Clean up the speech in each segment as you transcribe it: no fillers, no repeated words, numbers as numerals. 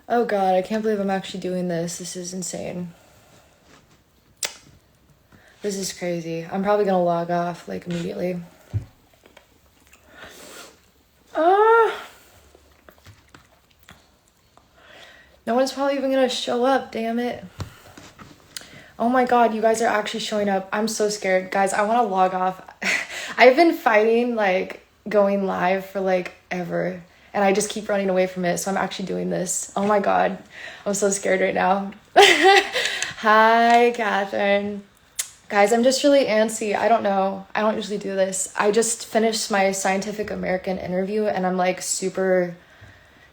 Oh god, I can't believe I'm actually doing this. This is insane. This is crazy. I'm probably gonna log off, like, immediately. No one's probably even gonna show up, damn it. Oh my god, you guys are actually showing up. I'm so scared. Guys, I wanna log off. I've been fighting, like, going live for, like, ever. And I just keep running away from it, so I'm actually doing this. Oh my god. I'm so scared right now. Hi, Catherine. Guys, I'm just really antsy. I don't know. I don't usually do this. I just finished my Scientific American interview, and I'm, like, super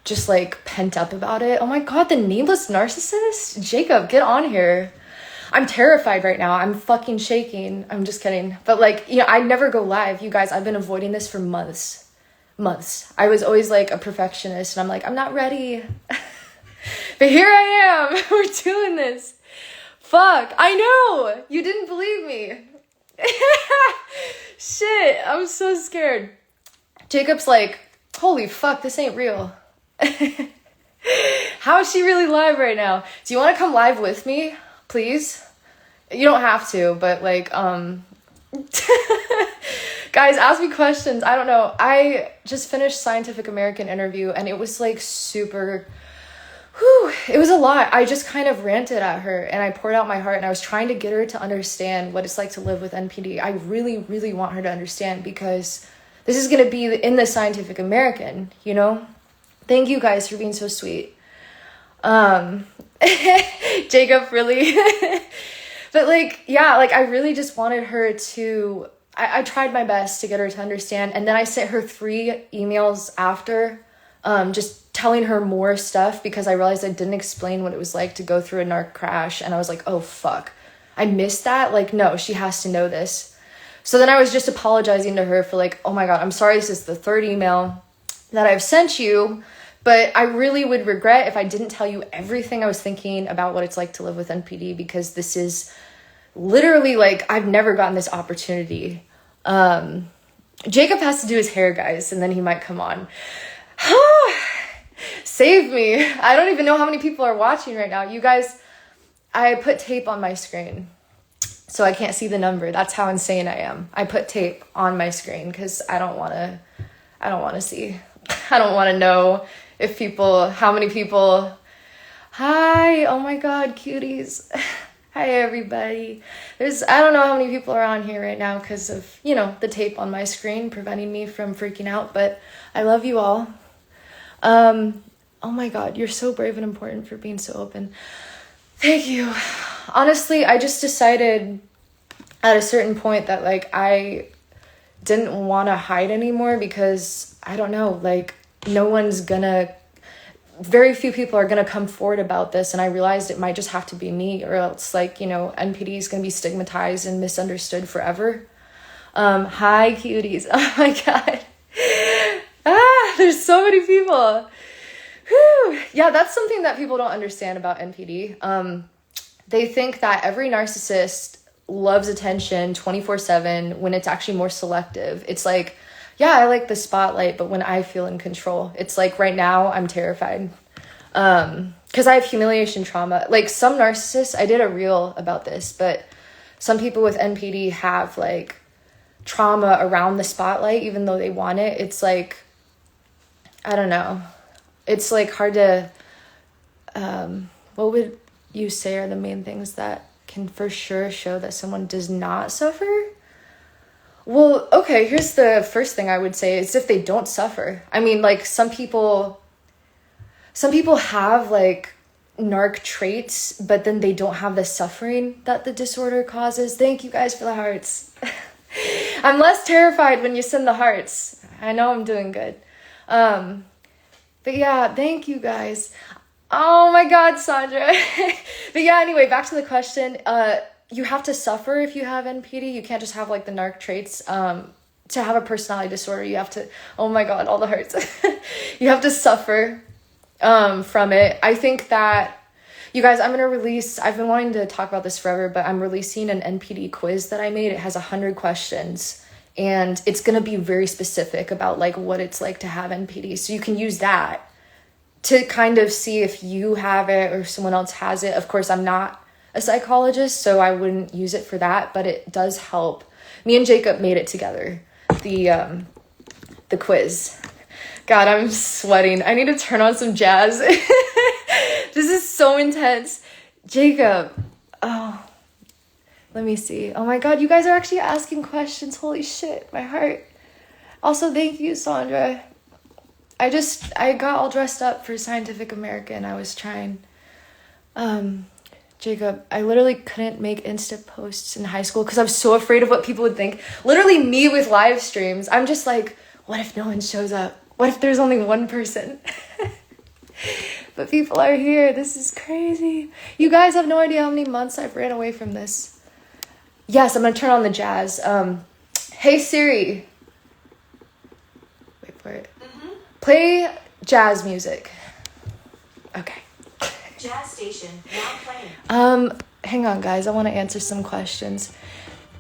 just, like, pent up about it. Oh my god, the Nameless Narcissist? Jacob, get on here. I'm terrified right now. I'm fucking shaking. I'm just kidding. But, like, you know, I never go live. You guys, I've been avoiding this for months. I was always, like, a perfectionist, and I'm like, I'm not ready. But here I am. We're doing this. Fuck. I know. You didn't believe me. Shit. I'm so scared. Jacob's like, holy fuck, this ain't real. How is she really live right now? Do you want to come live with me, please? You don't have to, but, like, guys, ask me questions. I don't know. I just finished Scientific American interview, and it was, like, super, it was a lot. I just kind of ranted at her, and I poured out my heart, and I was trying to get her to understand what it's like to live with NPD. I really, really want her to understand, because this is going to be in the Scientific American, you know? Thank you guys for being so sweet. Jacob, really? But, like, yeah, like, I really just wanted her to, I tried my best to get her to understand, and then I sent her 3 emails after, just telling her more stuff, because I realized I didn't explain what it was like to go through a narc crash, and I was like, oh, fuck. I missed that? Like, no, she has to know this. So then I was just apologizing to her for, like, oh my god, I'm sorry, this is the 3rd email that I've sent you, but I really would regret if I didn't tell you everything I was thinking about what it's like to live with NPD, because this is literally, like, I've never gotten this opportunity. Jacob has to do his hair, guys, and then he might come on. Save me. I don't even know how many people are watching right now. You guys, I put tape on my screen, so I can't see the number. That's how insane I am. I put tape on my screen because I don't want to see. I don't want to know if how many people. Hi, oh my god, cuties. Hi, everybody. I don't know how many people are on here right now because of, you know, the tape on my screen preventing me from freaking out, but I love you all. Oh my god, you're so brave and important for being so open. Thank you. Honestly, I just decided at a certain point that, like, I didn't want to hide anymore, because I don't know, like, very few people are gonna come forward about this, and I realized it might just have to be me, or else, like, you know, NPD is gonna be stigmatized and misunderstood forever. Hi, cuties. Oh my god. There's so many people. Whew. Yeah, that's something that people don't understand about NPD. They think that every narcissist loves attention 24/7 when it's actually more selective. It's like, yeah, I like the spotlight, but when I feel in control, it's like right now I'm terrified. Because I have humiliation trauma. Like, some narcissists, I did a reel about this, but some people with NPD have, like, trauma around the spotlight, even though they want it. It's like, I don't know. It's, like, hard to, what would you say are the main things that can for sure show that someone does not suffer? Well, okay, here's the first thing I would say is if they don't suffer. I mean, like, some people have, like, narc traits, but then they don't have the suffering that the disorder causes. Thank you guys for the hearts. I'm less terrified when you send the hearts. I know I'm doing good. But yeah, thank you guys. Oh my god, Sandra. But yeah, anyway, back to the question. You have to suffer if you have NPD. You can't just have, like, the narc traits. To have a personality disorder, you have to, oh my god, all the hearts. You have to suffer from it. I think that, you guys, I've been wanting to talk about this forever, but I'm releasing an NPD quiz that I made. It has 100 questions, and it's going to be very specific about, like, what it's like to have NPD. So you can use that to kind of see if you have it or someone else has it. Of course, I'm not a psychologist, so I wouldn't use it for that, but it does help. Me and Jacob made it together, the quiz. God, I'm sweating. I need to turn on some jazz. This is so intense. Jacob, oh, let me see. Oh my God, you guys are actually asking questions. Holy shit, my heart. Also, thank you, Sandra. I got all dressed up for Scientific American. I was trying. Jacob, I literally couldn't make Insta posts in high school because I was so afraid of what people would think. Literally me with live streams. I'm just like, what if no one shows up? What if there's only one person? But people are here. This is crazy. You guys have no idea how many months I've ran away from this. Yes, I'm going to turn on the jazz. Hey, Siri. Wait for it. Play jazz music. Okay. Jazz station now playing. Hang on, guys. I want to answer some questions.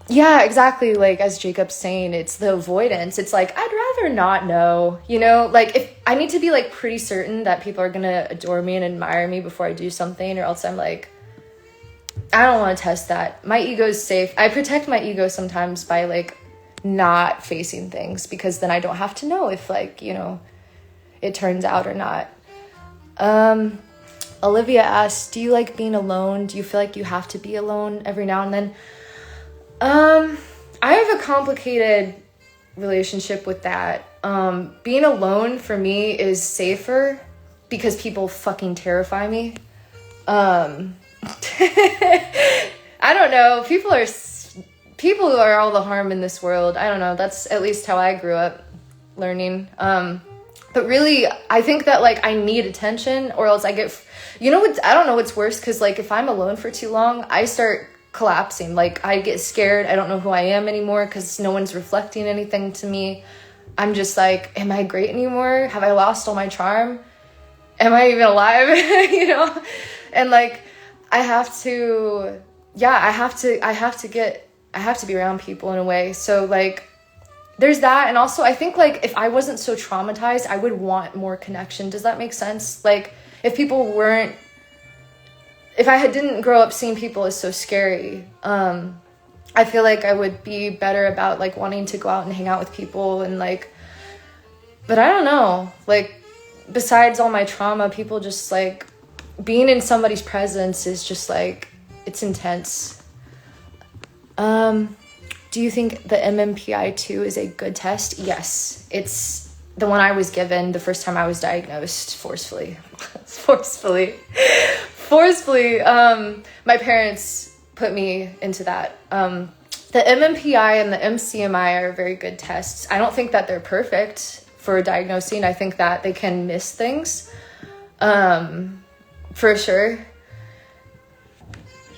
Yeah, exactly. Like, as Jacob's saying, it's the avoidance. It's like, I'd rather not know, you know? Like, if I need to be, like, pretty certain that people are going to adore me and admire me before I do something, or else I'm like, I don't want to test that. My ego's safe. I protect my ego sometimes by, like, not facing things, because then I don't have to know if, like, you know, it turns out or not. Olivia asks, do you like being alone? Do you feel like you have to be alone every now and then? I have a complicated relationship with that. Being alone for me is safer because people fucking terrify me. I don't know. People are all the harm in this world. I don't know. That's at least how I grew up learning. But really, I think that, like, I need attention, or else I get, you know what, I don't know what's worse, because, like, if I'm alone for too long, I start collapsing. Like, I get scared. I don't know who I am anymore because no one's reflecting anything to me. I'm just like, am I great anymore? Have I lost all my charm? Am I even alive? You know? And, like, I have to be around people in a way. So, like, there's that. And also, I think, like, if I wasn't so traumatized, I would want more connection. Does that make sense? Like, if I didn't grow up seeing people as so scary, I feel like I would be better about, like, wanting to go out and hang out with people and, like, but I don't know, like, besides all my trauma, people just, like, being in somebody's presence is just, like, it's intense. Do you think the MMPI-2 is a good test? Yes, it's the one I was given the first time I was diagnosed forcefully. My parents put me into that. The MMPI and the MCMI are very good tests. I don't think that they're perfect for diagnosing. I think that they can miss things, for sure.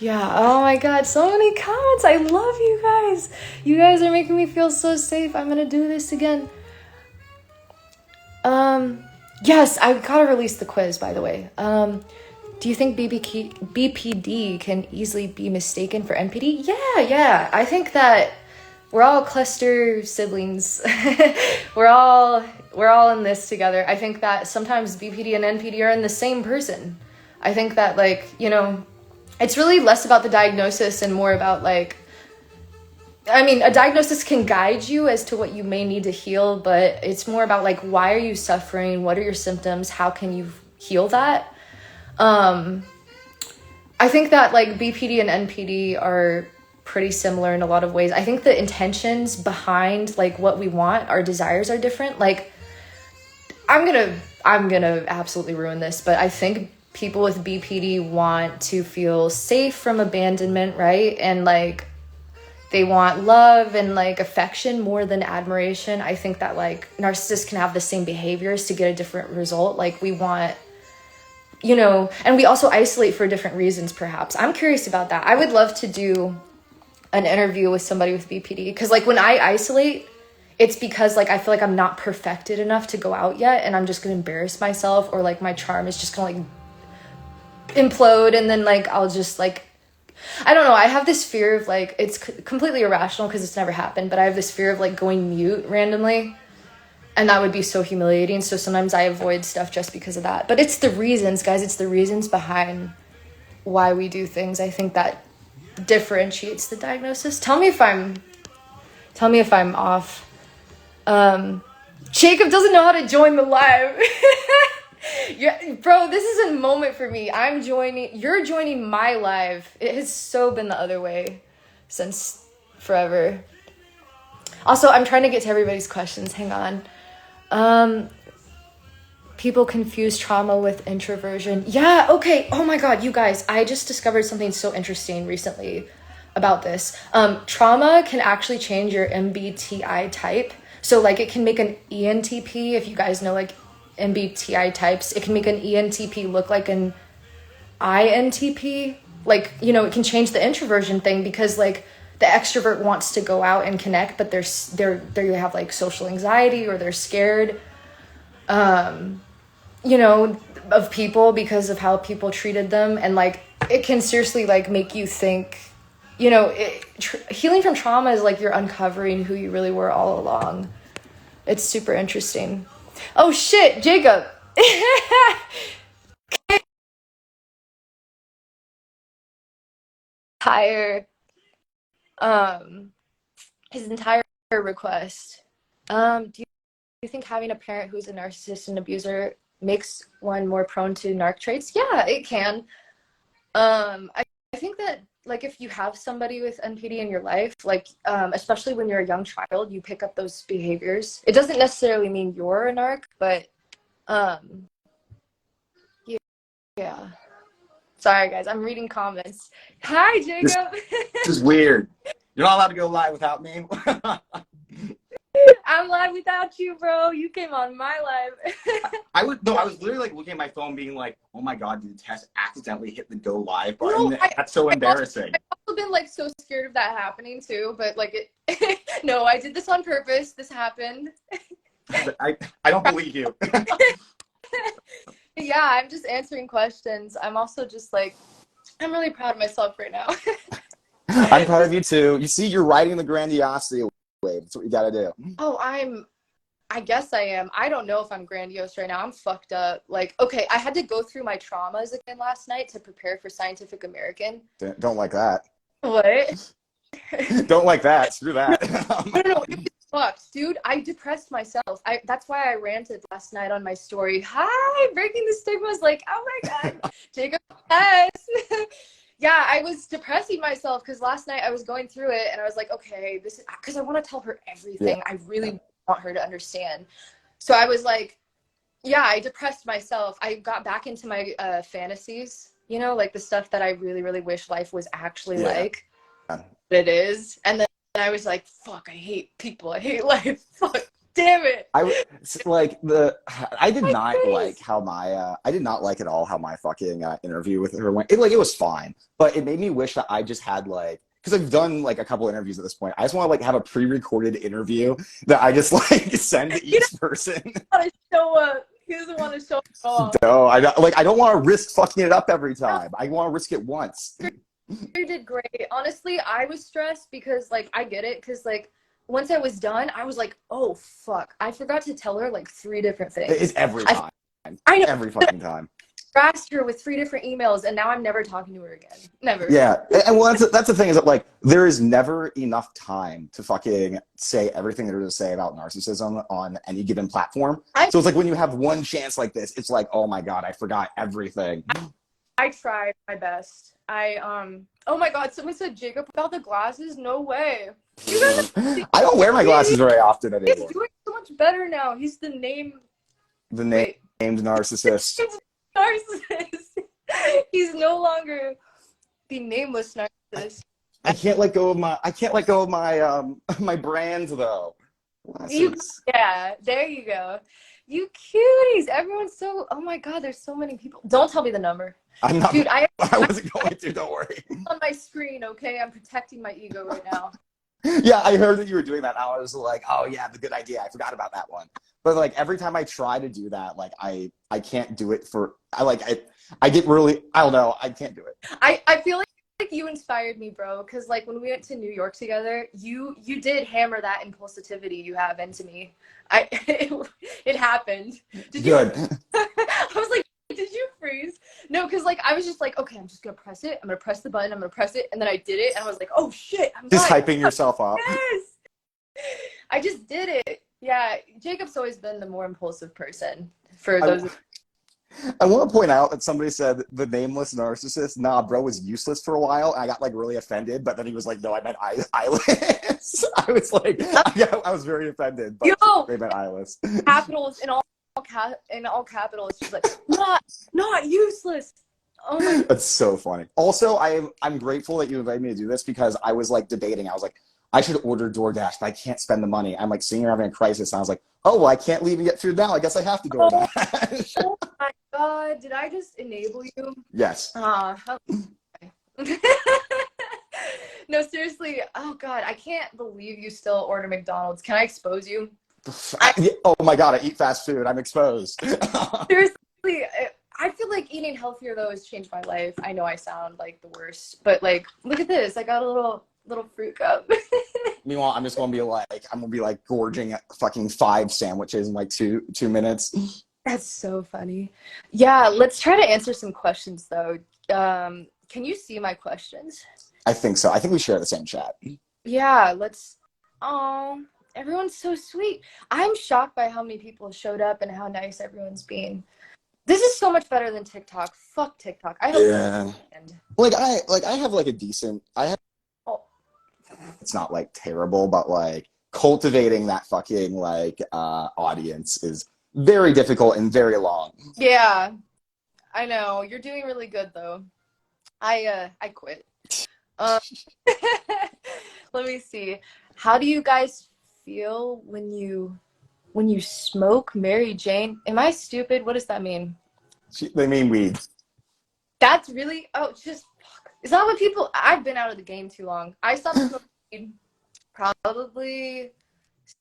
Yeah, oh my God, so many comments. I love you guys. You guys are making me feel so safe. I'm gonna do this again. Yes, I gotta release the quiz, by the way. Do you think BPD can easily be mistaken for NPD? Yeah. I think that we're all cluster siblings. We're all in this together. I think that sometimes BPD and NPD are in the same person. I think that, like, you know, it's really less about the diagnosis and more about, like, I mean, a diagnosis can guide you as to what you may need to heal, but it's more about, like, why are you suffering? What are your symptoms? How can you heal that? I think that, like, BPD and NPD are pretty similar in a lot of ways. I think the intentions behind, like, what we want, our desires are different. Like, I'm gonna absolutely ruin this, but I think people with BPD want to feel safe from abandonment, right? And, like, they want love and, like, affection more than admiration. I think that, like, narcissists can have the same behaviors to get a different result. Like, we want, you know, and we also isolate for different reasons, perhaps. I'm curious about that. I would love to do an interview with somebody with BPD, because, like, when I isolate, it's because, like, I feel like I'm not perfected enough to go out yet, and I'm just gonna embarrass myself, or, like, my charm is just gonna, like, implode, and then, like, I'll just, like, I don't know, I have this fear of, like, it's completely irrational because it's never happened, but I have this fear of, like, going mute randomly, And that would be so humiliating. So sometimes I avoid stuff just because of that. But it's the reasons, guys. It's the reasons behind why we do things. I think that differentiates the diagnosis. Tell me if I'm off. Jacob doesn't know how to join the live. Yeah, bro, this is a moment for me. You're joining my live. It has so been the other way since forever. Also, I'm trying to get to everybody's questions. Hang on. People confuse trauma with introversion. Yeah, okay. Oh my God, you guys, I just discovered something so interesting recently about this. Trauma can actually change your MBTI type. So like it can make an ENTP, if you guys know like MBTI types, it can make an ENTP look like an INTP. Like, you know, it can change the introversion thing because like the extrovert wants to go out and connect, but they have like social anxiety or they're scared, you know, of people because of how people treated them. And like, it can seriously like make you think, you know, healing from trauma is like you're uncovering who you really were all along. It's super interesting. Oh shit, Jacob. His entire request. Do you think having a parent who's a narcissist and abuser makes one more prone to narc traits? Yeah, it can. I think that like if you have somebody with NPD in your life, like especially when you're a young child, you pick up those behaviors. It doesn't necessarily mean you're a narc, but yeah. Sorry guys, I'm reading comments. Hi Jacob. This is weird. You're not allowed to go live without me. I'm live without you, bro. You came on my live. I was literally like looking at my phone being like, oh my God, did Tess accidentally hit the go live button? No, That's so embarrassing. I've also been like so scared of that happening too, but like it no, I did this on purpose. This happened. I don't believe you. Yeah, I'm just answering questions. I'm also just like, I'm really proud of myself right now. I'm proud of you too. You see, you're riding the grandiosity wave. That's what you gotta do. Oh, I guess I am. I don't know if I'm grandiose right now. I'm fucked up. Like, okay, I had to go through my traumas again last night to prepare for Scientific American. Don't like that. What? Don't like that. Screw that. No, it's fucked, dude. I depressed myself. That's why I ranted last night on my story. Hi, breaking the stigma. Was like, oh my God, Jacob. Yes. Yeah, I was depressing myself because last night I was going through it and I was like, okay, this is because I want to tell her everything. Yeah. I really want her to understand. So I was like, yeah, I depressed myself. I got back into my fantasies, you know, like the stuff that I really, really wish life was actually like. But it is. And then I was like, fuck, I hate people. I hate life. Fuck. Damn it. I did not like at all how my fucking interview with her went. It was fine, but it made me wish that I just had like, because I've done like a couple interviews at this point. I just want to like have a pre-recorded interview that I just like send to each person. He doesn't want to show up. No, I don't want to risk fucking it up every time. I want to risk it once. You did great. Honestly, I was stressed because like I get it because like once I was done, I was like, oh fuck, I forgot to tell her like 3 different things. It's every time. I know. Every fucking time. Harassed her with 3 different emails, and now I'm never talking to her again. Never. Yeah, and well, that's the thing is that like there is never enough time to fucking say everything there is to say about narcissism on any given platform. So it's like when you have one chance like this, it's like, oh my God, I forgot everything. I tried my best. Oh my God, someone said Jacob without the glasses? No way. I don't wear my glasses very often anymore. He's doing so much better now. He's the named narcissist. Narcissist. He's no longer the nameless narcissist. I can't let go of my my brand though. Yeah, there you go. You cuties. Everyone's so, oh my God, there's so many people. Don't tell me the number. I'm not. Dude, I wasn't going to, don't worry. On my screen, okay? I'm protecting my ego right now. Yeah, I heard that you were doing that. I was like, oh yeah, the good idea. I forgot about that one. But like every time I try to do that, like I can't do it I get really, I don't know, I can't do it. I feel like you inspired me, bro, because like when we went to New York together, you did hammer that impulsivity you have into me. It happened. Did you? Good. I was like, did you freeze? No, because like I was just like, okay, I'm just gonna press it. I'm gonna press the button. I'm gonna press it, and then I did it, and I was like, oh shit, I'm Just not hyping yourself up. Yes, I just did it. Yeah, Jacob's always been the more impulsive person. For those. I want to point out that somebody said the nameless narcissist. Nah, bro was useless for a while. And I got like really offended, but then he was like, "No, I meant eyeless." I was like, I was very offended, but they meant eyeless. Capitals in all capitals. She's like, not useless. Oh my God. That's so funny. Also, I'm grateful that you invited me to do this because I was like debating. I was like, I should order DoorDash, but I can't spend the money. I'm like sitting here having a crisis. And I was like, oh, well, I can't leave and get food now. I guess I have to DoorDash. Oh my God. Did I just enable you? Yes. No, seriously. Oh God. I can't believe you still order McDonald's. Can I expose you? Oh my God. I eat fast food. I'm exposed. Seriously. I feel like eating healthier though has changed my life. I know I sound like the worst, but like, look at this. I got a little fruit cup. Meanwhile, I'm just gonna be like gorging fucking 5 sandwiches in like two minutes. That's so funny. Yeah, let's try to answer some questions though. Can you see my questions? I think so. I think we share the same chat. Yeah, let's. Oh, everyone's so sweet. I'm shocked by how many people showed up and how nice everyone's being. This is so much better than TikTok. Fuck TikTok. I hope. Yeah. I have like a decent. It's not like terrible, but like cultivating that fucking like audience is very difficult and very long. Yeah, I know. You're doing really good though. I quit. Let me see. How do you guys feel when you smoke Mary Jane? Am I stupid? What does that mean? They mean weed. That's really just is that what people? I've been out of the game too long. I stopped smoking weed probably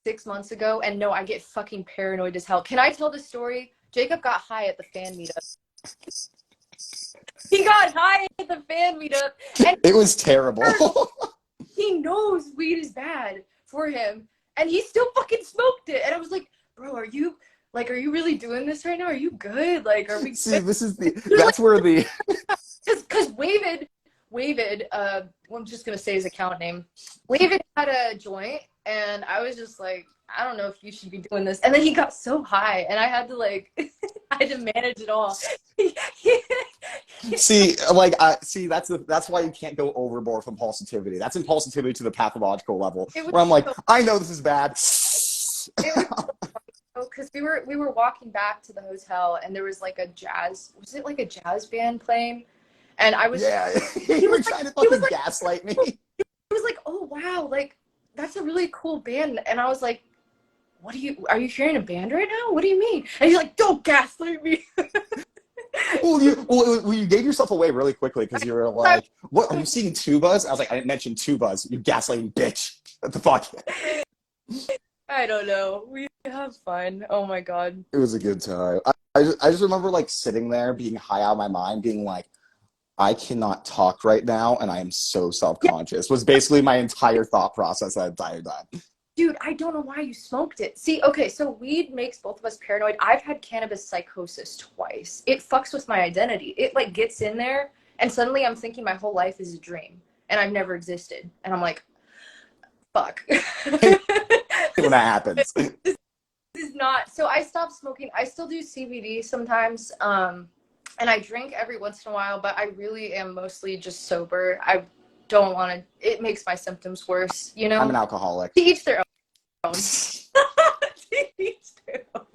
6 months ago, and no, I get fucking paranoid as hell. Can I tell the story? Jacob got high at the fan meetup. He got high at the fan meetup, and it was terrible. He knows weed is bad for him, and he still fucking smoked it. And I was like, bro, are you really doing this right now? Are you good? Like, are we? See, this is that's where the because Wavid, well, I'm just gonna say his account name. Wavid had a joint, and I was just like, I don't know if you should be doing this. And then he got so high, and I had to like, I had to manage it all. See, that's why you can't go overboard with impulsivity. That's impulsivity to the pathological level. Where I'm like, I know this is bad. Because we were walking back to the hotel, and there was like a jazz band playing, and I was he was trying to fucking gaslight me. He was like, oh wow, like that's a really cool band, and I was like, are you hearing a band right now? What do you mean? And he's like, don't gaslight me. Well, you gave yourself away really quickly because you were like, what, are you seeing tubas? I was like, I didn't mention tubas, you gaslighting bitch. What the fuck? I don't know. We have fun. Oh my God. It was a good time. I just remember like sitting there being high out of my mind, being like, I cannot talk right now, and I am so self-conscious. Was basically my entire thought process that entire time. Dude, I don't know why you smoked it. See, okay, so weed makes both of us paranoid. I've had cannabis psychosis twice. It fucks with my identity. It like gets in there, and suddenly I'm thinking my whole life is a dream, and I've never existed. And I'm like, fuck. When that happens. This is not. So I stopped smoking. I still do CBD sometimes, and I drink every once in a while, but I really am mostly just sober. I don't want to. It makes my symptoms worse, you know? I'm an alcoholic. To each their own. To each their own.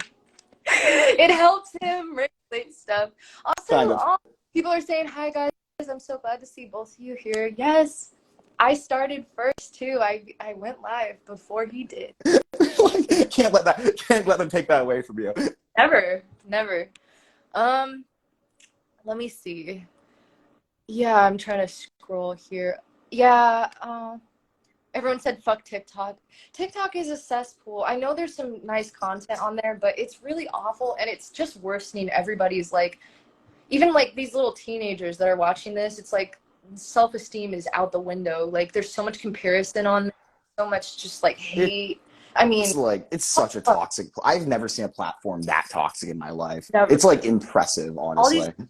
It helps him regulate stuff. Also, people are saying, hi, guys. I'm so glad to see both of you here. Yes. I started first too. I went live before he did. Can't let them take that away from you. Never. Let me see. Yeah, I'm trying to scroll here. Yeah, everyone said fuck TikTok. TikTok is a cesspool. I know there's some nice content on there, but it's really awful, and it's just worsening everybody's, like, even like these little teenagers that are watching this, it's like self-esteem is out the window. Like, there's so much comparison on there, so much just like hate. I mean, It's like, it's such a toxic. I've never seen a platform that toxic in my life. Never. It's like impressive, honestly. All these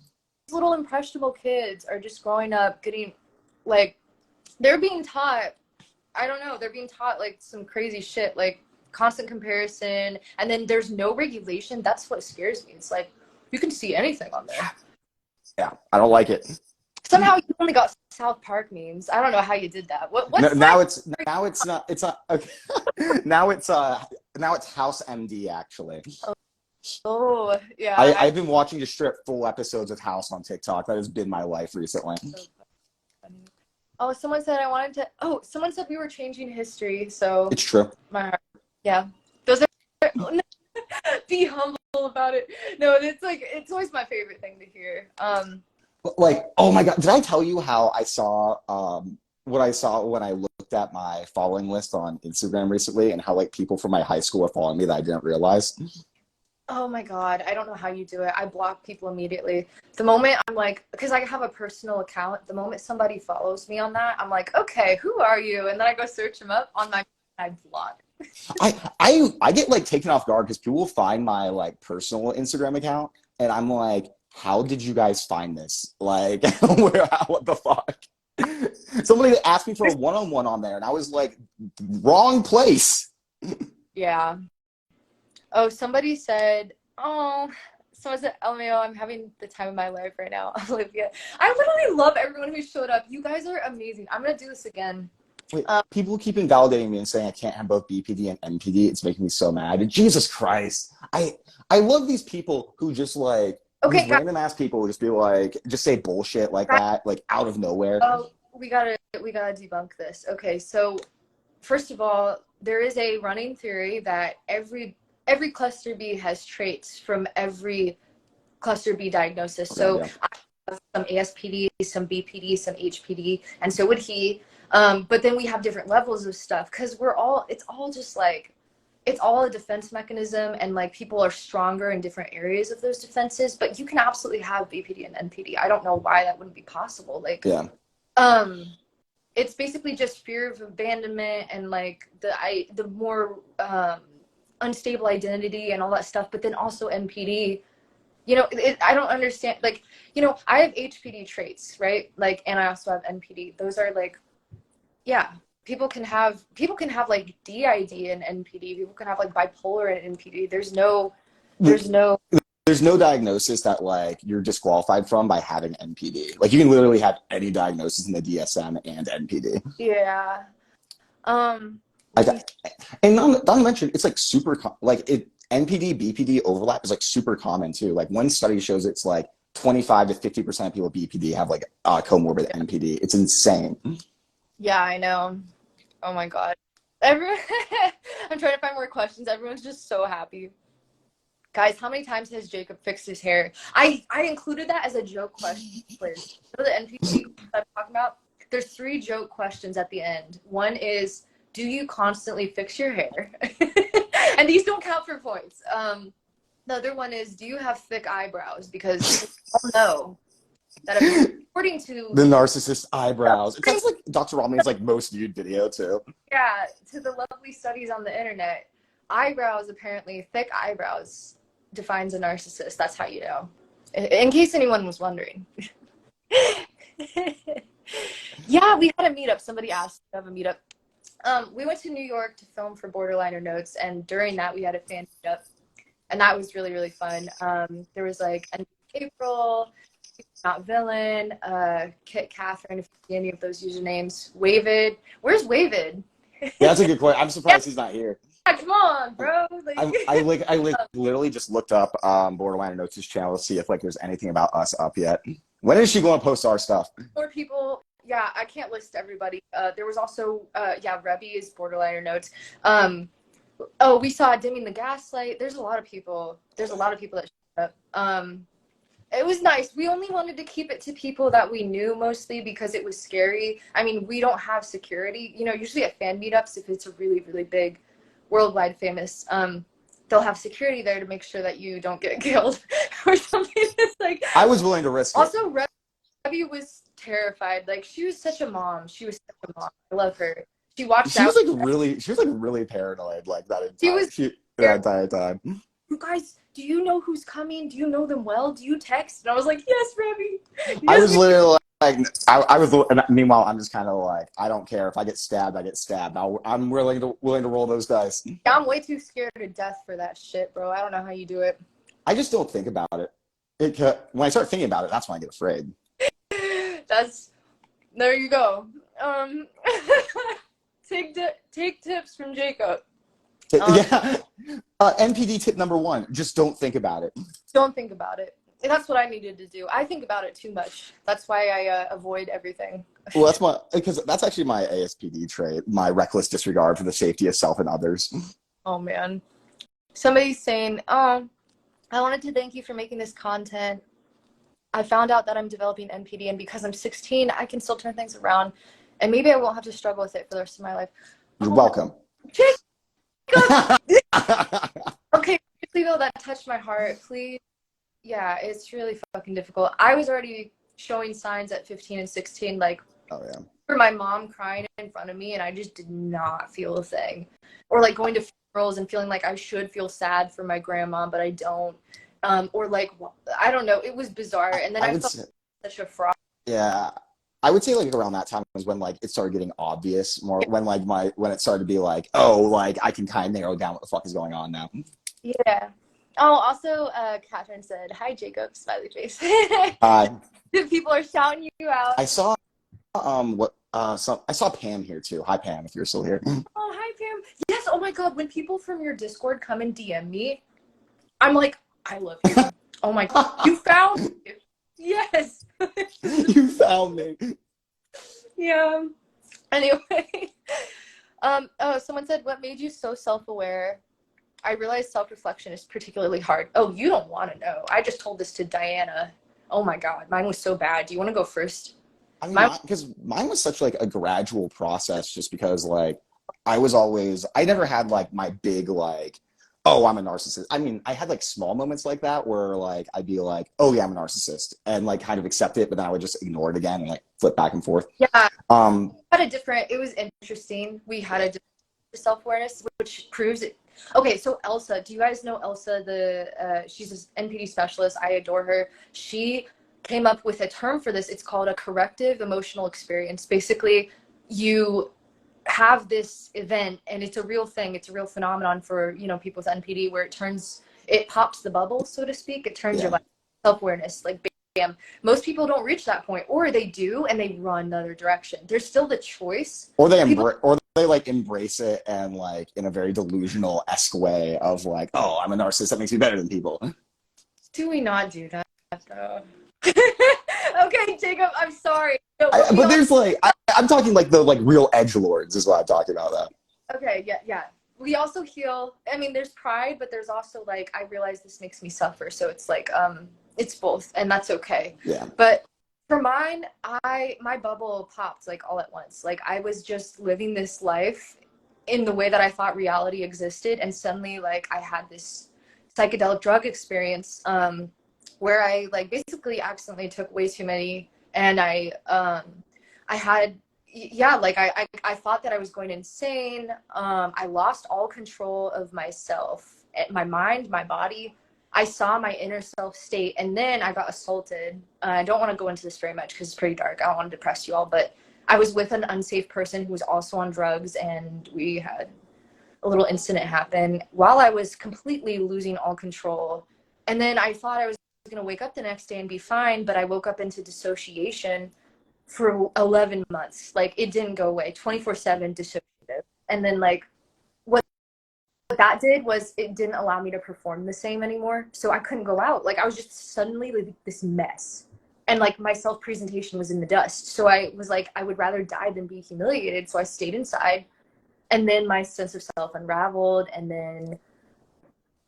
little impressionable kids are just growing up getting, like, they're being taught, I don't know, they're being taught like some crazy shit, like constant comparison, and then there's no regulation. That's what scares me. It's like, you can see anything on there. Yeah, I don't like it. Somehow you only got South Park memes. I don't know how you did that. Now it's not okay. now it's House MD, actually. Oh yeah. I've been watching just strip full episodes of House on TikTok. That has been my life recently. Oh, someone said someone said we were changing history, so It's true. my heart. Yeah. Those are be humble about it. No, it's like, it's always my favorite thing to hear. Like, oh my God, did I tell you how I saw what I saw when I looked at my following list on Instagram recently, and how like people from my high school are following me that I didn't realize? Oh my God, I don't know how you do it. I block people immediately. The moment I'm like, because I have a personal account, the moment somebody follows me on that, I'm like, okay, who are you? And then I go search them up on my, I block. I get like taken off guard because people will find my like personal Instagram account, and I'm like, how did you guys find this? Like, what the fuck? Somebody asked me for a one-on-one on there, and I was like, wrong place. Yeah. Oh, somebody said, someone said, LMAO, I'm having the time of my life right now, Olivia. I literally love everyone who showed up. You guys are amazing. I'm going to do this again. Wait, people keep invalidating me and saying I can't have both BPD and NPD. It's making me so mad. Jesus Christ. I love these people who just like, these random ass people who just be like, just say bullshit like that, like out of nowhere. Oh, we gotta debunk this. Okay, so first of all, there is a running theory that every cluster B has traits from every cluster B diagnosis. Okay, so yeah. I have some ASPD, some BPD, some HPD, and so would he. But then we have different levels of stuff because it's all just like, it's all a defense mechanism, and like people are stronger in different areas of those defenses, but you can absolutely have BPD and NPD. I don't know why that wouldn't be possible. Like, yeah. It's basically just fear of abandonment and like the more unstable identity and all that stuff, but then also NPD. You know, I don't understand, like, you know, I have HPD traits, right? Like, and I also have NPD. Those are like, yeah, people can have like DID and NPD. People can have like bipolar and NPD. There's no diagnosis that like you're disqualified from by having NPD. Like you can literally have any diagnosis in the DSM and NPD. Yeah. And not to mention, it's like super NPD BPD overlap is like super common too. Like one study shows it's like 25 to 50% of people with BPD have like comorbid NPD. It's insane. Yeah, I know. Oh my God. Everyone, I'm trying to find more questions. Everyone's just so happy. Guys, how many times has Jacob fixed his hair? I included that as a joke question. For the NPD I'm talking about, there's 3 joke questions at the end. One is, do you constantly fix your hair? And these don't count for points. The other one is, do you have thick eyebrows? Because people know that according to the narcissist eyebrows. It's like Dr. Romney's like most viewed video too. Yeah, to the lovely studies on the internet, eyebrows, apparently thick eyebrows defines a narcissist. That's how you know. In case anyone was wondering. Yeah, we had a meetup. Somebody asked to have a meetup. We went to New York to film for Borderliner Notes, and during that we had a fan meetup, and that was really, really fun. There was like April, Not Villain, Kit Catherine, if you see any of those usernames. Wavid. Where's Wavid? Yeah, that's a good question. I'm surprised he's not here. Yeah, come on, bro. Like, I literally just looked up Borderliner Notes' channel to see if like there's anything about us up yet. When is she going to post our stuff? More people. Yeah, I can't list everybody. There was also, Rebby is Borderliner Notes. We saw Dimming the Gaslight. There's a lot of people that showed up. It was nice. We only wanted to keep it to people that we knew mostly because it was scary. I mean, we don't have security. You know, usually at fan meetups, if it's a really, really big, worldwide famous, they'll have security there to make sure that you don't get killed or something. It's like, I was willing to risk it. Also, was terrified. Like, she was such a mom. She was such a mom. I love her. She watched She out. was like really paranoid like that entire time. You guys, do you know who's coming? Do you know them well? Do you text? And I was like, yes, Remy. Yes, I was literally like, I was. Meanwhile, I'm just kind of like, I don't care if I get stabbed, I get stabbed. I'm willing to roll those dice. I'm way too scared to death for that shit, bro. I don't know how you do it. I just don't think about it. When I start thinking about it, that's when I get afraid. There you go. Take tips from Jacob. Yeah. NPD tip number 1: just don't think about it. Don't think about it. And that's what I needed to do. I think about it too much. That's why I avoid everything. Well, because that's actually my ASPD trait, my reckless disregard for the safety of self and others. Oh man. Somebody's saying, I wanted to thank you for making this content. I found out that I'm developing NPD, and because I'm 16, I can still turn things around, and maybe I won't have to struggle with it for the rest of my life. You're welcome. Okay, please, though, that touched my heart. Please. Yeah, it's really fucking difficult. I was already showing signs at 15 and 16, like, oh yeah, for my mom crying in front of me, and I just did not feel a thing. Or like going to funerals and feeling like I should feel sad for my grandma, but I don't. Or like, I don't know, it was bizarre. And then I felt such a fraud. Yeah, I would say like around that time was when like it started getting obvious more, when when it started to be like, oh, like I can kind of narrow down what the fuck is going on now. Yeah. Oh, also, Catherine said, hi, Jacob, smiley face. People are shouting you out. I saw, I saw Pam here too. Hi, Pam, if you're still here. Oh, hi, Pam. Yes, oh my God, when people from your Discord come and DM me, I'm like, I love you. Oh my God, you found me. Yes. You found me. Yeah. Anyway. Oh, someone said, what made you so self-aware? I realized self-reflection is particularly hard. Oh, you don't want to know. I just told this to Diana. Oh my God, mine was so bad. Do you want to go first? I mean, because mine was such like a gradual process, just because like I never had like my big like, oh, I'm a narcissist. I mean, I had like small moments like that where like I'd be like, oh yeah, I'm a narcissist, and like kind of accept it, but then I would just ignore it again and like flip back and forth. Yeah. It was interesting. We had a different self-awareness, which proves it. Okay, so Elsa, do you guys know Elsa? She's an NPD specialist. I adore her. She came up with a term for this. It's called a corrective emotional experience. Basically, you have this event, and it's a real thing. It's a real phenomenon for, people with NPD, where it pops the bubble, so to speak. It turns your self-awareness, like, bam. Most people don't reach that point, or they do, and they run the other direction. There's still the choice. Or they like embrace it and like in a very delusional-esque way of like, oh, I'm a narcissist, that makes me better than people. Do we not do that though? Okay, Jacob, I'm sorry. No, but there's like, I'm talking like the like real edgelords is what I'm talking about though. Okay, yeah. We also heal. I mean, there's pride, but there's also like, I realize this makes me suffer. So it's like, it's both, and that's okay. Yeah. But for mine, my bubble popped like all at once. Like I was just living this life in the way that I thought reality existed, and suddenly like I had this psychedelic drug experience where I like basically accidentally took way too many, and I thought that I was going insane. I lost all control of myself, my mind, my body. I saw my inner self state, and then I got assaulted. I don't want to go into this very much because it's pretty dark. I don't want to depress you all, but I was with an unsafe person who was also on drugs, and we had a little incident happen while I was completely losing all control. And then I thought I was going to wake up the next day and be fine, but I woke up into dissociation for 11 months. Like, it didn't go away, 24/7 dissociative. And then like what that did was it didn't allow me to perform the same anymore. So I couldn't go out. Like, I was just suddenly like this mess. And like my self-presentation was in the dust. So I was like, I would rather die than be humiliated. So I stayed inside. And then my sense of self unraveled. And then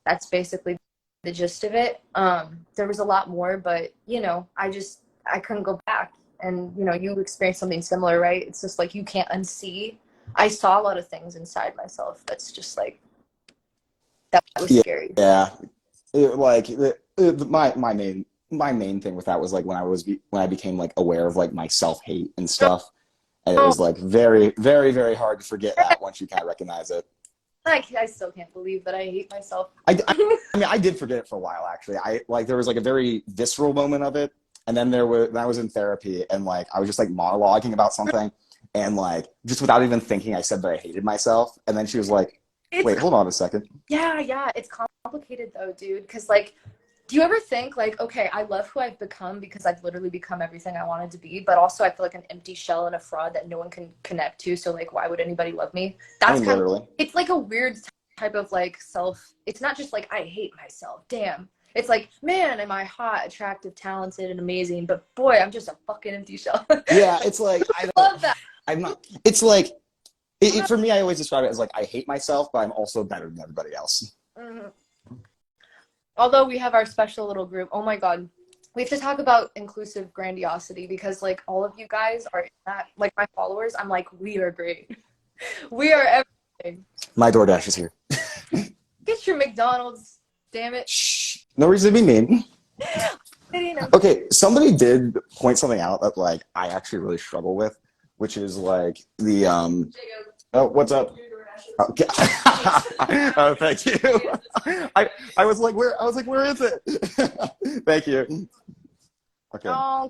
that's basically the gist of it. There was a lot more, but I couldn't go back. And you experienced something similar, right? It's just like you can't unsee. I saw a lot of things inside myself that's just like, that was scary. Yeah. My main my main thing with that was like when I became like aware of like my self-hate and stuff. And it was like very, very, very hard to forget that once you kind of recognize it. I still can't believe that I hate myself. I mean, I did forget it for a while, actually. There was like a very visceral moment of it. And then I was in therapy and like, I was just like monologuing about something. And like, just without even thinking, I said that I hated myself. And then she was like, wait, hold on a second. Yeah. It's complicated though, dude. Cause like, do you ever think like, okay, I love who I've become because I've literally become everything I wanted to be, but also I feel like an empty shell and a fraud that no one can connect to. So like, why would anybody love me? That's literally. It's like a weird type of like it's not just like, I hate myself. Damn. It's like, man, am I hot, attractive, talented, and amazing? But boy, I'm just a fucking empty shell. Yeah, it's like, I love that. I'm not, it's like, for me, I always describe it as like, I hate myself, but I'm also better than everybody else. Mm-hmm. Although we have our special little group, oh my God, we have to talk about inclusive grandiosity because like all of you guys are in that, like my followers, I'm like, we are great. We are everything. My DoorDash is here. Get your McDonald's, damn it. Shh. No reason to be mean. Okay, somebody did point something out that like I actually really struggle with, which is like the oh, what's up? Okay. Oh, thank you. I was like, where is it? Thank you. Okay. Oh,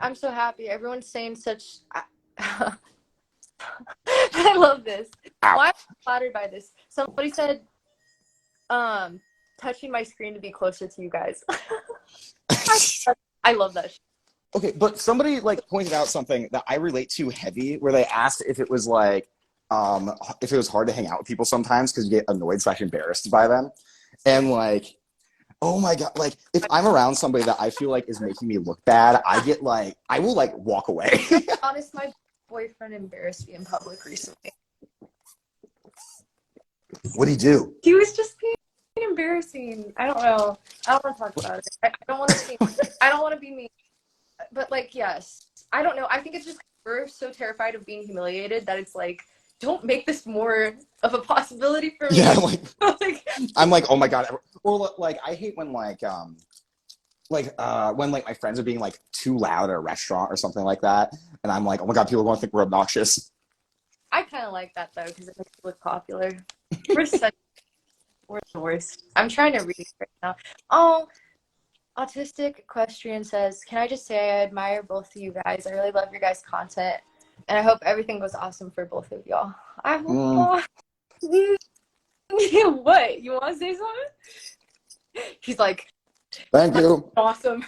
I'm so happy. Everyone's saying such. I love this. Ow. Why am I flattered by this? Somebody said, touching my screen to be closer to you guys. I love that shit. Okay, but somebody like pointed out something that I relate to heavy, where they asked if it was like, if it was hard to hang out with people sometimes because you get annoyed / embarrassed by them, and like, oh my God, like if I'm around somebody that I feel like is making me look bad, I will like walk away. Honest, my boyfriend embarrassed me in public recently. What'd he do? He was just being embarrassing. I don't know. I don't want to talk about it. I don't want to be mean. But like, yes, I don't know. I think it's just we're so terrified of being humiliated that it's like, don't make this more of a possibility for me. Yeah, I'm like, oh my God. Or like, I hate when when like my friends are being like too loud at a restaurant or something like that, and I'm like, oh my God, people are going to think we're obnoxious. I kind of like that though because it makes it look popular. We're the worst. I'm trying to read it right now. Oh. Autistic Equestrian says, can I just say I admire both of you guys. I really love your guys' content. And I hope everything goes awesome for both of y'all. I hope What? You want to say something? He's like, thank you. Awesome.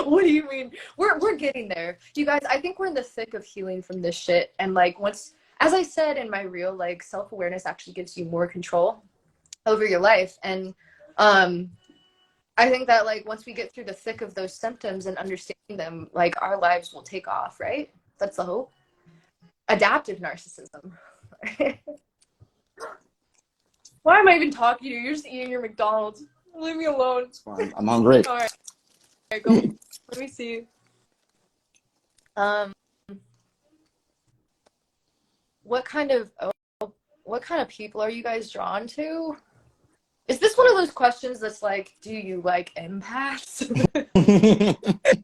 What do you mean? We're getting there. You guys, I think we're in the thick of healing from this shit. And like once, as I said in my reel, like self-awareness actually gives you more control over your life. And I think that like once we get through the thick of those symptoms and understanding them, like our lives will take off, right? That's the hope. Adaptive narcissism. Why am I even talking to you? You're just eating your McDonald's. Leave me alone. It's fine. I'm hungry. All right, go. Let me see. What kind of people are you guys drawn to? Is this one of those questions that's like, do you like empaths?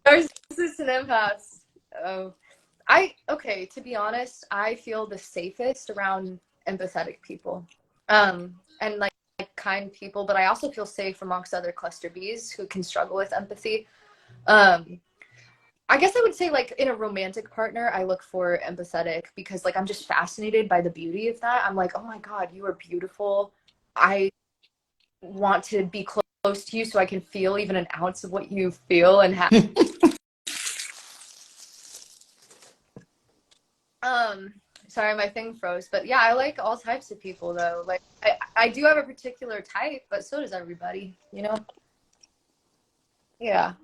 Narcissists and empaths. Okay, to be honest, I feel the safest around empathetic people. And like kind people, but I also feel safe amongst other cluster Bs who can struggle with empathy. I guess I would say like in a romantic partner, I look for empathetic because like I'm just fascinated by the beauty of that. I'm like, oh my God, you are beautiful. I want to be close to you so I can feel even an ounce of what you feel and have. Sorry, my thing froze, but yeah, I like all types of people though. Like I do have a particular type, but so does everybody, you know? Yeah,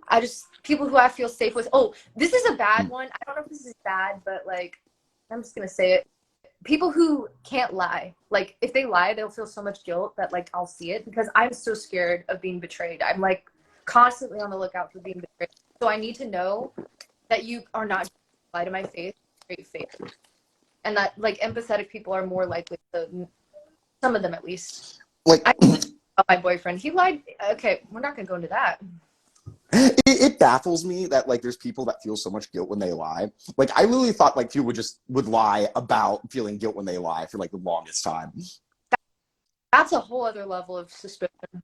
people who I feel safe with. Oh, this is a bad one. I don't know if this is bad, but like, I'm just gonna say it. People who can't lie. Like, if they lie, they'll feel so much guilt that, like, I'll see it because I'm so scared of being betrayed. I'm, like, constantly on the lookout for being betrayed. So I need to know that you are not lie to my face, straight face. And that, like, empathetic people are more likely to, some of them at least. Like, about my boyfriend. He lied. Okay, we're not gonna go into that. It baffles me that like there's people that feel so much guilt when they lie. Like I really thought like people would lie about feeling guilt when they lie for like the longest time. That's a whole other level of suspicion.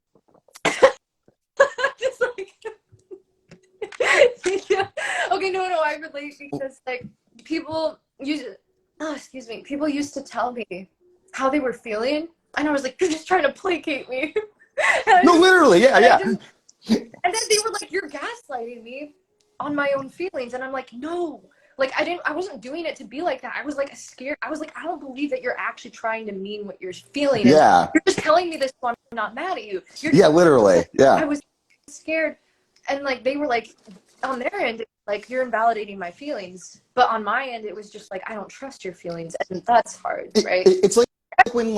Just like yeah. Okay, no, I relate because like people people used to tell me how they were feeling, and I was like, you're just trying to placate me. No, literally, yeah. And then they were like, you're gaslighting me on my own feelings, and I'm like, no. Like I wasn't doing it to be like that. I was like scared. I was like, I don't believe that you're actually trying to mean what you're feeling. Yeah. You're just telling me this so I'm not mad at you. Yeah, literally. Yeah. I was scared. And like they were like on their end, like you're invalidating my feelings. But on my end, it was just like I don't trust your feelings. And that's hard, right? It's like when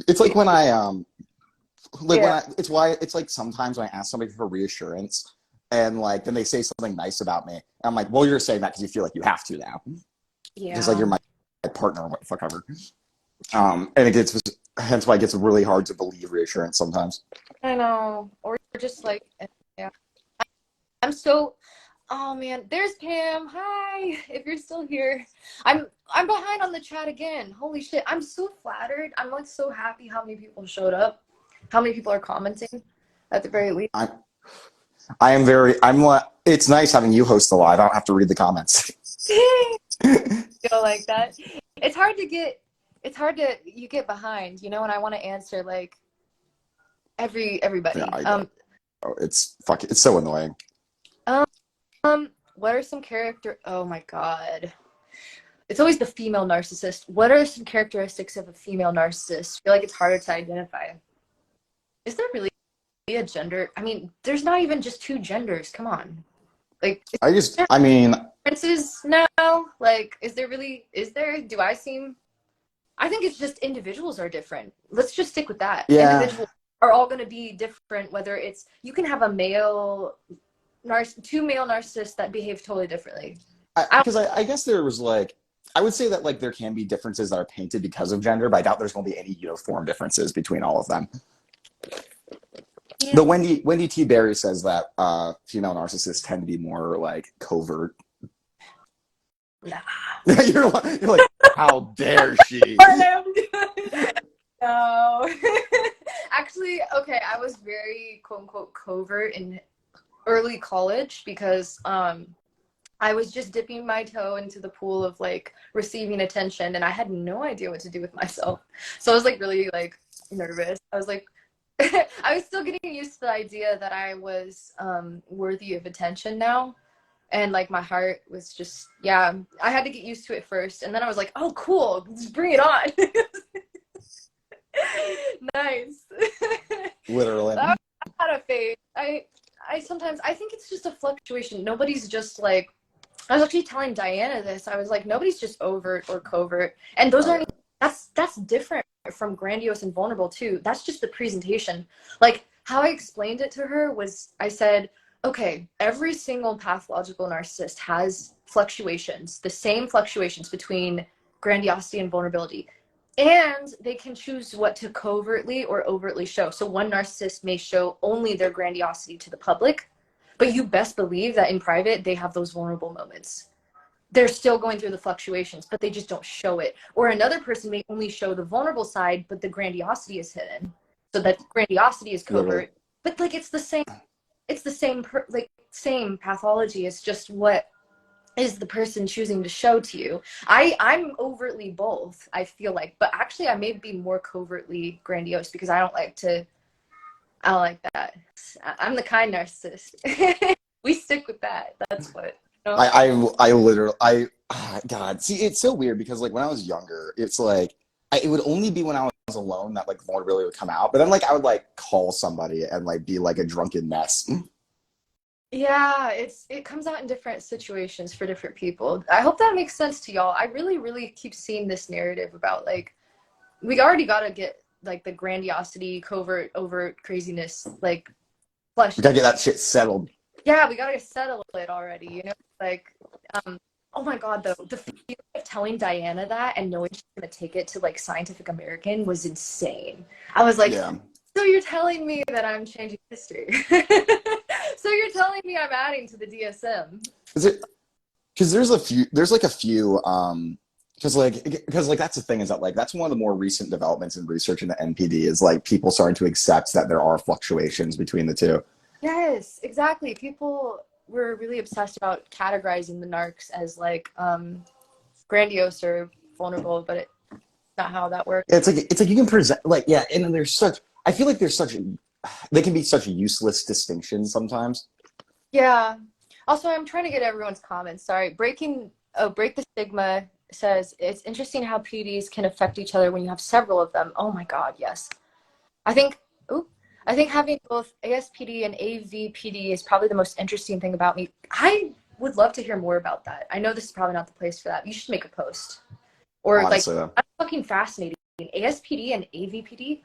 it's like sometimes when I ask somebody for reassurance and like then they say something nice about me. I'm like, well, you're saying that because you feel like you have to now. Yeah. Just like you're my partner or what the fuck ever. And hence why it gets really hard to believe reassurance sometimes. I know. Or you're just like, yeah. Oh man, there's Pam. Hi. If you're still here. I'm behind on the chat again. Holy shit. I'm so flattered. I'm like so happy how many people showed up. How many people are commenting at the very least. It's nice having you host the live. I don't have to read the comments. Feel like that. You get behind, you know, and I want to answer like everybody. Yeah, it's so annoying. What are some oh my god. It's always the female narcissist. What are some characteristics of a female narcissist? I feel like it's harder to identify. Is there really a gender? I mean, there's not even just two genders. Come on. Like differences now? Like, is there? Do I seem? I think it's just individuals are different. Let's just stick with that. Yeah. Individuals are all going to be different, whether it's, you can have two male narcissists that behave totally differently. Because I guess there was like, I would say that like there can be differences that are painted because of gender, but I doubt there's going to be any uniform differences between all of them. Yeah. The Wendy T. Berry says that female narcissists tend to be more like covert. Nah. you're like, how dare she? No. Actually, okay, I was very quote unquote covert in early college because I was just dipping my toe into the pool of like receiving attention, and I had no idea what to do with myself. So I was like really like nervous. I was like I was still getting used to the idea that I was worthy of attention now. And like my heart was just, yeah, I had to get used to it first. And then I was like, oh, cool, just bring it on. Nice. Literally. I had a phase. I sometimes, I think it's just a fluctuation. Nobody's just like, I was actually telling Diana this. I was like, nobody's just overt or covert. And those aren't, that's different from grandiose and vulnerable too. That's just the presentation. Like how I explained it to her was, I said, okay, every single pathological narcissist has fluctuations, the same fluctuations between grandiosity and vulnerability. And they can choose what to covertly or overtly show. So one narcissist may show only their grandiosity to the public, but you best believe that in private, they have those vulnerable moments. They're still going through the fluctuations, but they just don't show it. Or another person may only show the vulnerable side, but the grandiosity is hidden. So that grandiosity is covert. Literally. But like, it's the same pathology. It's just what is the person choosing to show to you. I'm overtly both, I feel like, but actually I may be more covertly grandiose because I don't like that. I'm the kind narcissist. We stick with that. That's what. You know? I literally, God, see, it's so weird because like when I was younger, it's like, it would only be when I was alone that like vulnerability would come out. But then like I would like call somebody and like be like a drunken mess. Yeah, it comes out in different situations for different people. I hope that makes sense to y'all. I really, really keep seeing this narrative about like, we already got to get like the grandiosity, covert, overt craziness, like flushed. We got to get that shit settled. Yeah, we got to settle it already, you know? Like, oh my God, though, the feeling of telling Diana that and knowing she's going to take it to like Scientific American was insane. I was like, So you're telling me that I'm changing history. So you're telling me I'm adding to the DSM. Is it? Because there's a few. There's like a few. Because like that's the thing is that like that's one of the more recent developments in research in the NPD is like people starting to accept that there are fluctuations between the two. Yes, exactly. People were really obsessed about categorizing the narcs as like grandiose or vulnerable, but it's not how that works. It's like you can present like yeah, and then there's such. I feel like there's such. They can be such useless distinctions sometimes. Yeah. Also, I'm trying to get everyone's comments. Sorry. Break the Stigma says it's interesting how PDs can affect each other when you have several of them. Oh my God, yes. I think having both ASPD and AVPD is probably the most interesting thing about me. I would love to hear more about that. I know this is probably not the place for that. You should make a post. Or Honestly, like, that's fucking fascinating. ASPD and AVPD?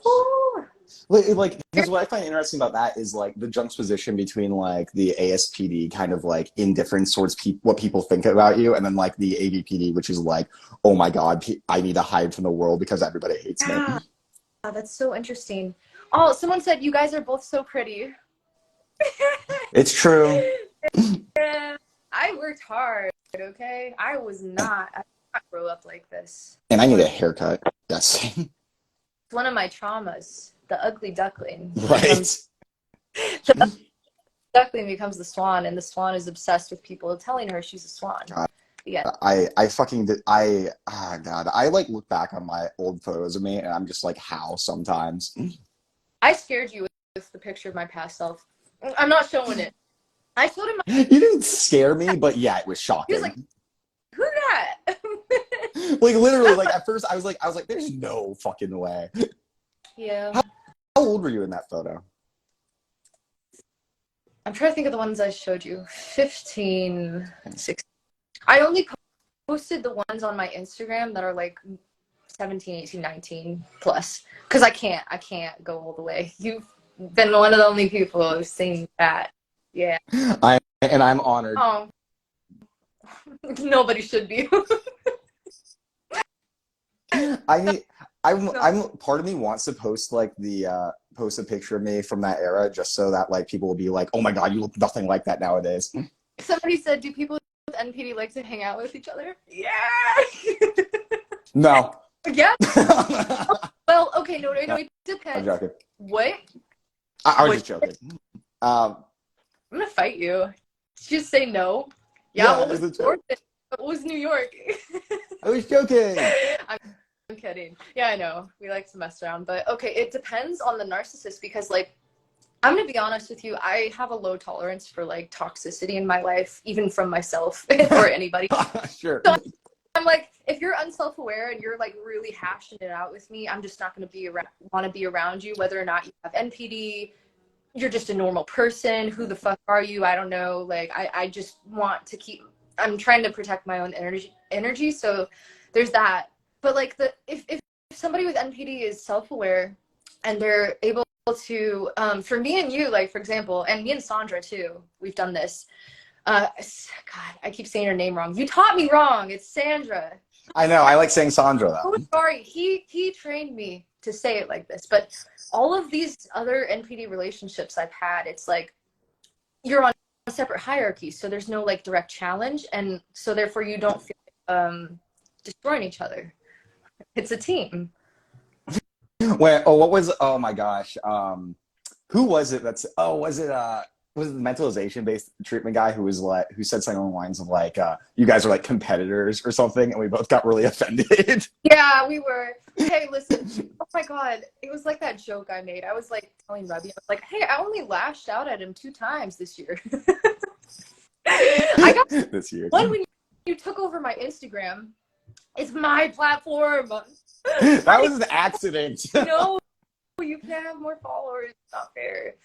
Ooh. like because what I find interesting about that is like the juxtaposition between like the ASPD kind of like indifference towards what people think about you, and then like the AVPD, which is like, oh my God, I need to hide from the world because everybody hates me. Yeah, that's so interesting. Oh, someone said you guys are both so pretty. It's true. Yeah, I worked hard, okay? I did not grow up like this. And I need a haircut. Yes. It's one of my traumas. The ugly duckling. Right. The duckling becomes the swan, and the swan is obsessed with people telling her she's a swan. God. Yeah. I fucking did. God, I like look back on my old photos of me and I'm just like, how sometimes. I scared you with the picture of my past self. I'm not showing it. I showed him. You didn't scare me, but yeah, it was shocking. He was like, "Who's that?" Like literally, like at first I was like, there's no fucking way. Yeah. How old were you in that photo? I'm trying to think of the ones I showed you. 15, 16. I only posted the ones on my Instagram that are like 17, 18, 19 plus. Because I can't go all the way. You've been one of the only people who've seen that. Yeah. I'm honored. Oh. Nobody should be. I'm part of me wants to post like post a picture of me from that era just so that like people will be like, oh my God, you look nothing like that nowadays. Somebody said, do people with NPD like to hang out with each other? Yeah. No. Yeah. Well, okay, no, it depends. I'm joking. What? I was just joking. I'm gonna fight you. Just say no. Yeah, what was New York? I was joking. I'm kidding. Yeah, I know. We like to mess around. But okay, it depends on the narcissist because, like, I'm going to be honest with you. I have a low tolerance for, like, toxicity in my life, even from myself or anybody. Sure. So I'm like, if you're unself-aware and you're, like, really hashing it out with me, I'm just not going to want to be around you, whether or not you have NPD. You're just a normal person. Who the fuck are you? I don't know. Like, I just want to keep, I'm trying to protect my own energy. So there's that. But like if somebody with NPD is self-aware and they're able to, for me and you, like for example, and me and Sandra too, we've done this. God, I keep saying her name wrong. You taught me wrong. It's Sandra. I know. I like saying Sandra though. Oh, sorry. He trained me to say it like this. But all of these other NPD relationships I've had, it's like you're on separate hierarchies, so there's no like direct challenge, and so therefore you don't feel destroying each other. It's a team. Oh my gosh. Who was it was it the mentalization based treatment guy who said something along the lines of like, you guys are like competitors or something, and we both got really offended. Yeah, we were. Hey, listen. Oh my God. It was like that joke I made. I was like telling Rebby, I was like, hey, I only lashed out at him 2 times this year. I got this year. One when you took over my Instagram. It's my platform. That was an accident. No, you can't have more followers. It's not fair.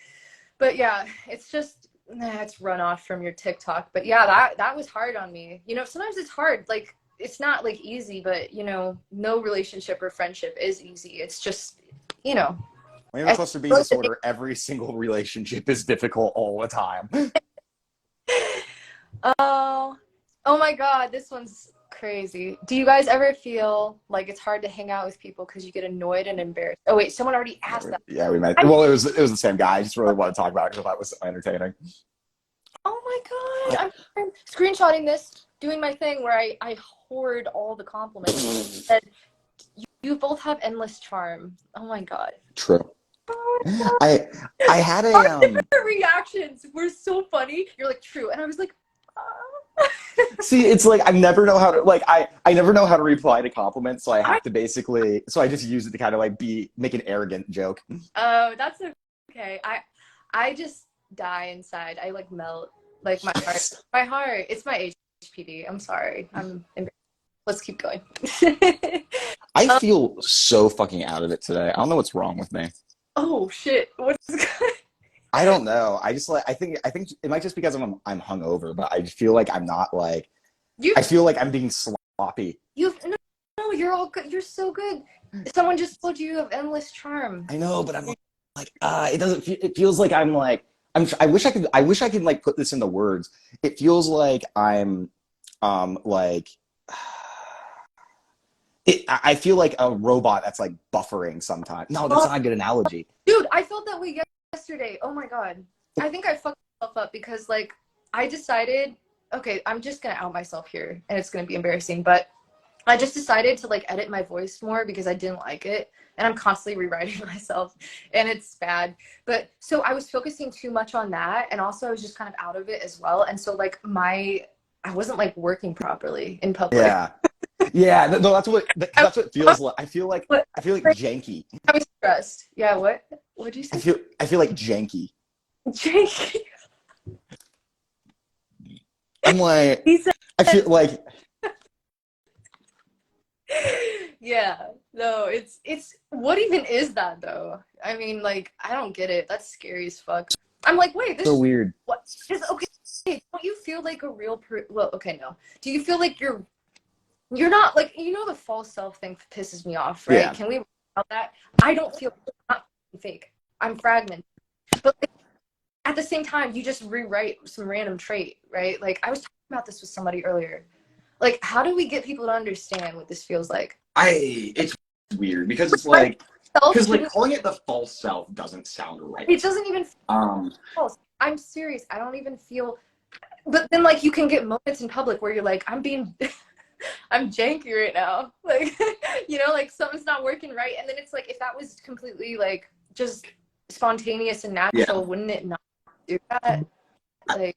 But yeah, it's just, it's run off from your TikTok. But yeah, that was hard on me. You know, sometimes it's hard. Like, it's not like easy, but you know, no relationship or friendship is easy. It's just, you know. When you're supposed to be disorder, every single relationship is difficult all the time. Oh my God, this one's Crazy. Do you guys ever feel like it's hard to hang out with people because you get annoyed and embarrassed? Oh wait, someone already asked that. Yeah, we met. Well, it was the same guy. I just really want to talk about it because I thought it was so entertaining. Oh my god, I'm screenshotting this, doing my thing where I hoard all the compliments. Said, you both have endless charm. Oh my god. True. Oh I had a Your reactions were so funny. You're like, true, and I was like, see, it's like I never know how to I never know how to reply to compliments, so I have to basically I just use it to kind of like make an arrogant joke. Oh, that's okay. I just die inside. I like melt, like my heart. My heart. It's my HPD. I'm sorry. Let's keep going. I feel so fucking out of it today. I don't know what's wrong with me. Oh shit! What's good? I don't know. I just I think it might just because I'm hungover, but I just feel like I'm not like I feel like I'm being sloppy. No, you're all good. You're so good. Someone just told you have endless charm. I know, but I'm like it doesn't. It feels like I'm like I wish I could like put this into words. It feels like I'm like. I feel like a robot that's like buffering sometimes. No, that's not a good analogy. Dude, I felt that way yesterday. Oh my god. I think I fucked myself up because like I decided, okay, I'm just gonna out myself here and it's gonna be embarrassing, but I just decided to like edit my voice more because I didn't like it and I'm constantly rewriting myself and it's bad. But so I was focusing too much on that and also I was just kind of out of it as well. And so like I wasn't like working properly in public. Yeah. Yeah, no, that's what it feels like. I feel like janky. I was stressed. Yeah, what? What'd you say? I feel like janky. Janky. I'm like I feel like yeah, no, it's what even is that though? I mean, like I don't get it. That's scary as fuck. I'm like, wait, this so weird. What is okay? Don't you feel like a real well, okay, no. Do you feel like you're not like the false self thing pisses me off, right? Yeah. Can we about that? I don't feel I'm not fake. I'm fragmented. But like, at the same time, you just rewrite some random trait, right? Like I was talking about this with somebody earlier. Like, how do we get people to understand what this feels like? It's weird because it's like calling it the false self doesn't sound right. It doesn't even feel false. I'm serious. I don't even feel. But then, like, you can get moments in public where you're like, I'm janky right now. Like, like something's not working right. And then it's like, if that was completely like just spontaneous and natural, wouldn't it not do that? Like,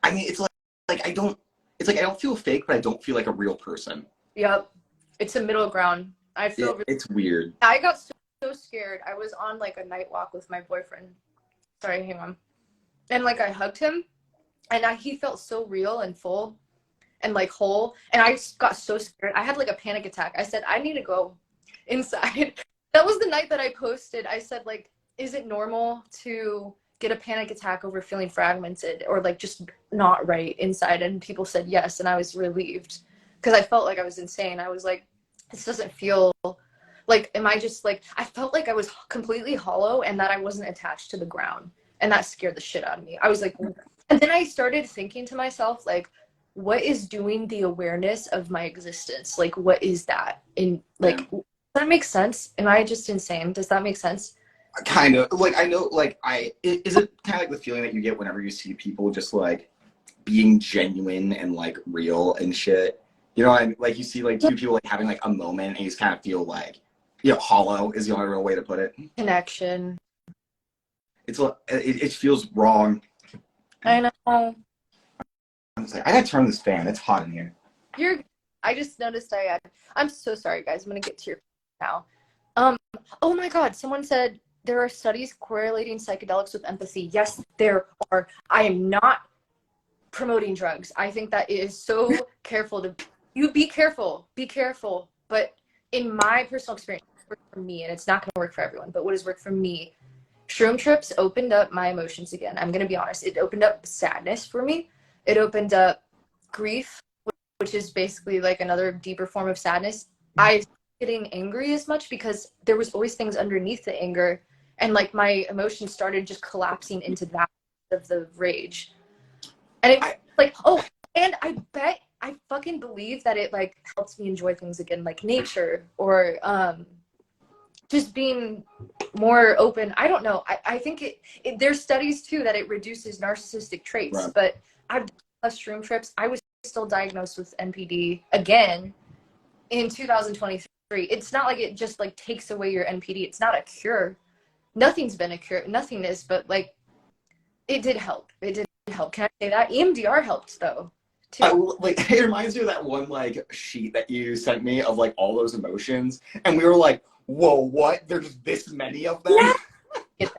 I mean, it's like I don't feel fake, but I don't feel like a real person. Yep. It's a middle ground. I feel it's weird. I got so scared. I was on like a night walk with my boyfriend. Sorry, hang on. And like I hugged him and he felt so real and full and like whole. And I got so scared. I had like a panic attack. I said, I need to go inside. That was the night that I posted. I said, like, is it normal to get a panic attack over feeling fragmented or like just not right inside? And people said yes. And I was relieved because I felt like I was insane. I was like, this doesn't feel like, am I just like, I felt like I was completely hollow and that I wasn't attached to the ground. And that scared the shit out of me. I was like, and then I started thinking to myself, like, what is doing the awareness of my existence? Like, what is that? In like, does that make sense? Am I just insane? Does that make sense? Kind of. Like, I know, like, is it kind of like the feeling that you get whenever you see people just like being genuine and like real and shit? You know, and like you see like two people like having like a moment and you just kind of feel like, hollow is the only real way to put it. Connection. It feels wrong. I know. I'm just like, I gotta turn this fan. It's hot in here. I just noticed I'm so sorry, guys. I'm gonna get to your now. Oh my God. Someone said there are studies correlating psychedelics with empathy. Yes, there are. I am not promoting drugs. I think that is so careful you be careful. But in my personal experience, it worked for me, and it's not gonna work for everyone, but what has worked for me, shroom trips opened up my emotions again. I'm gonna be honest. It opened up sadness for me. It opened up grief, which is basically like another deeper form of sadness. I wasn't getting angry as much because there was always things underneath the anger, and like my emotions started just collapsing into that of the rage. And it like, oh, and I bet I fucking believe that it like helps me enjoy things again, like nature or just being more open. I don't know. I think there's studies too that it reduces narcissistic traits, Right. but I've done less shroom trips. I was still diagnosed with NPD again in 2023. It's not like it just like takes away your NPD. It's not a cure. Nothing's been a cure. Nothing is, but like it did help. It did help. Can I say that? EMDR helped though. Like it reminds me of that one like sheet that you sent me of like all those emotions, and we were like, "Whoa, what? There's this many of them." Yeah.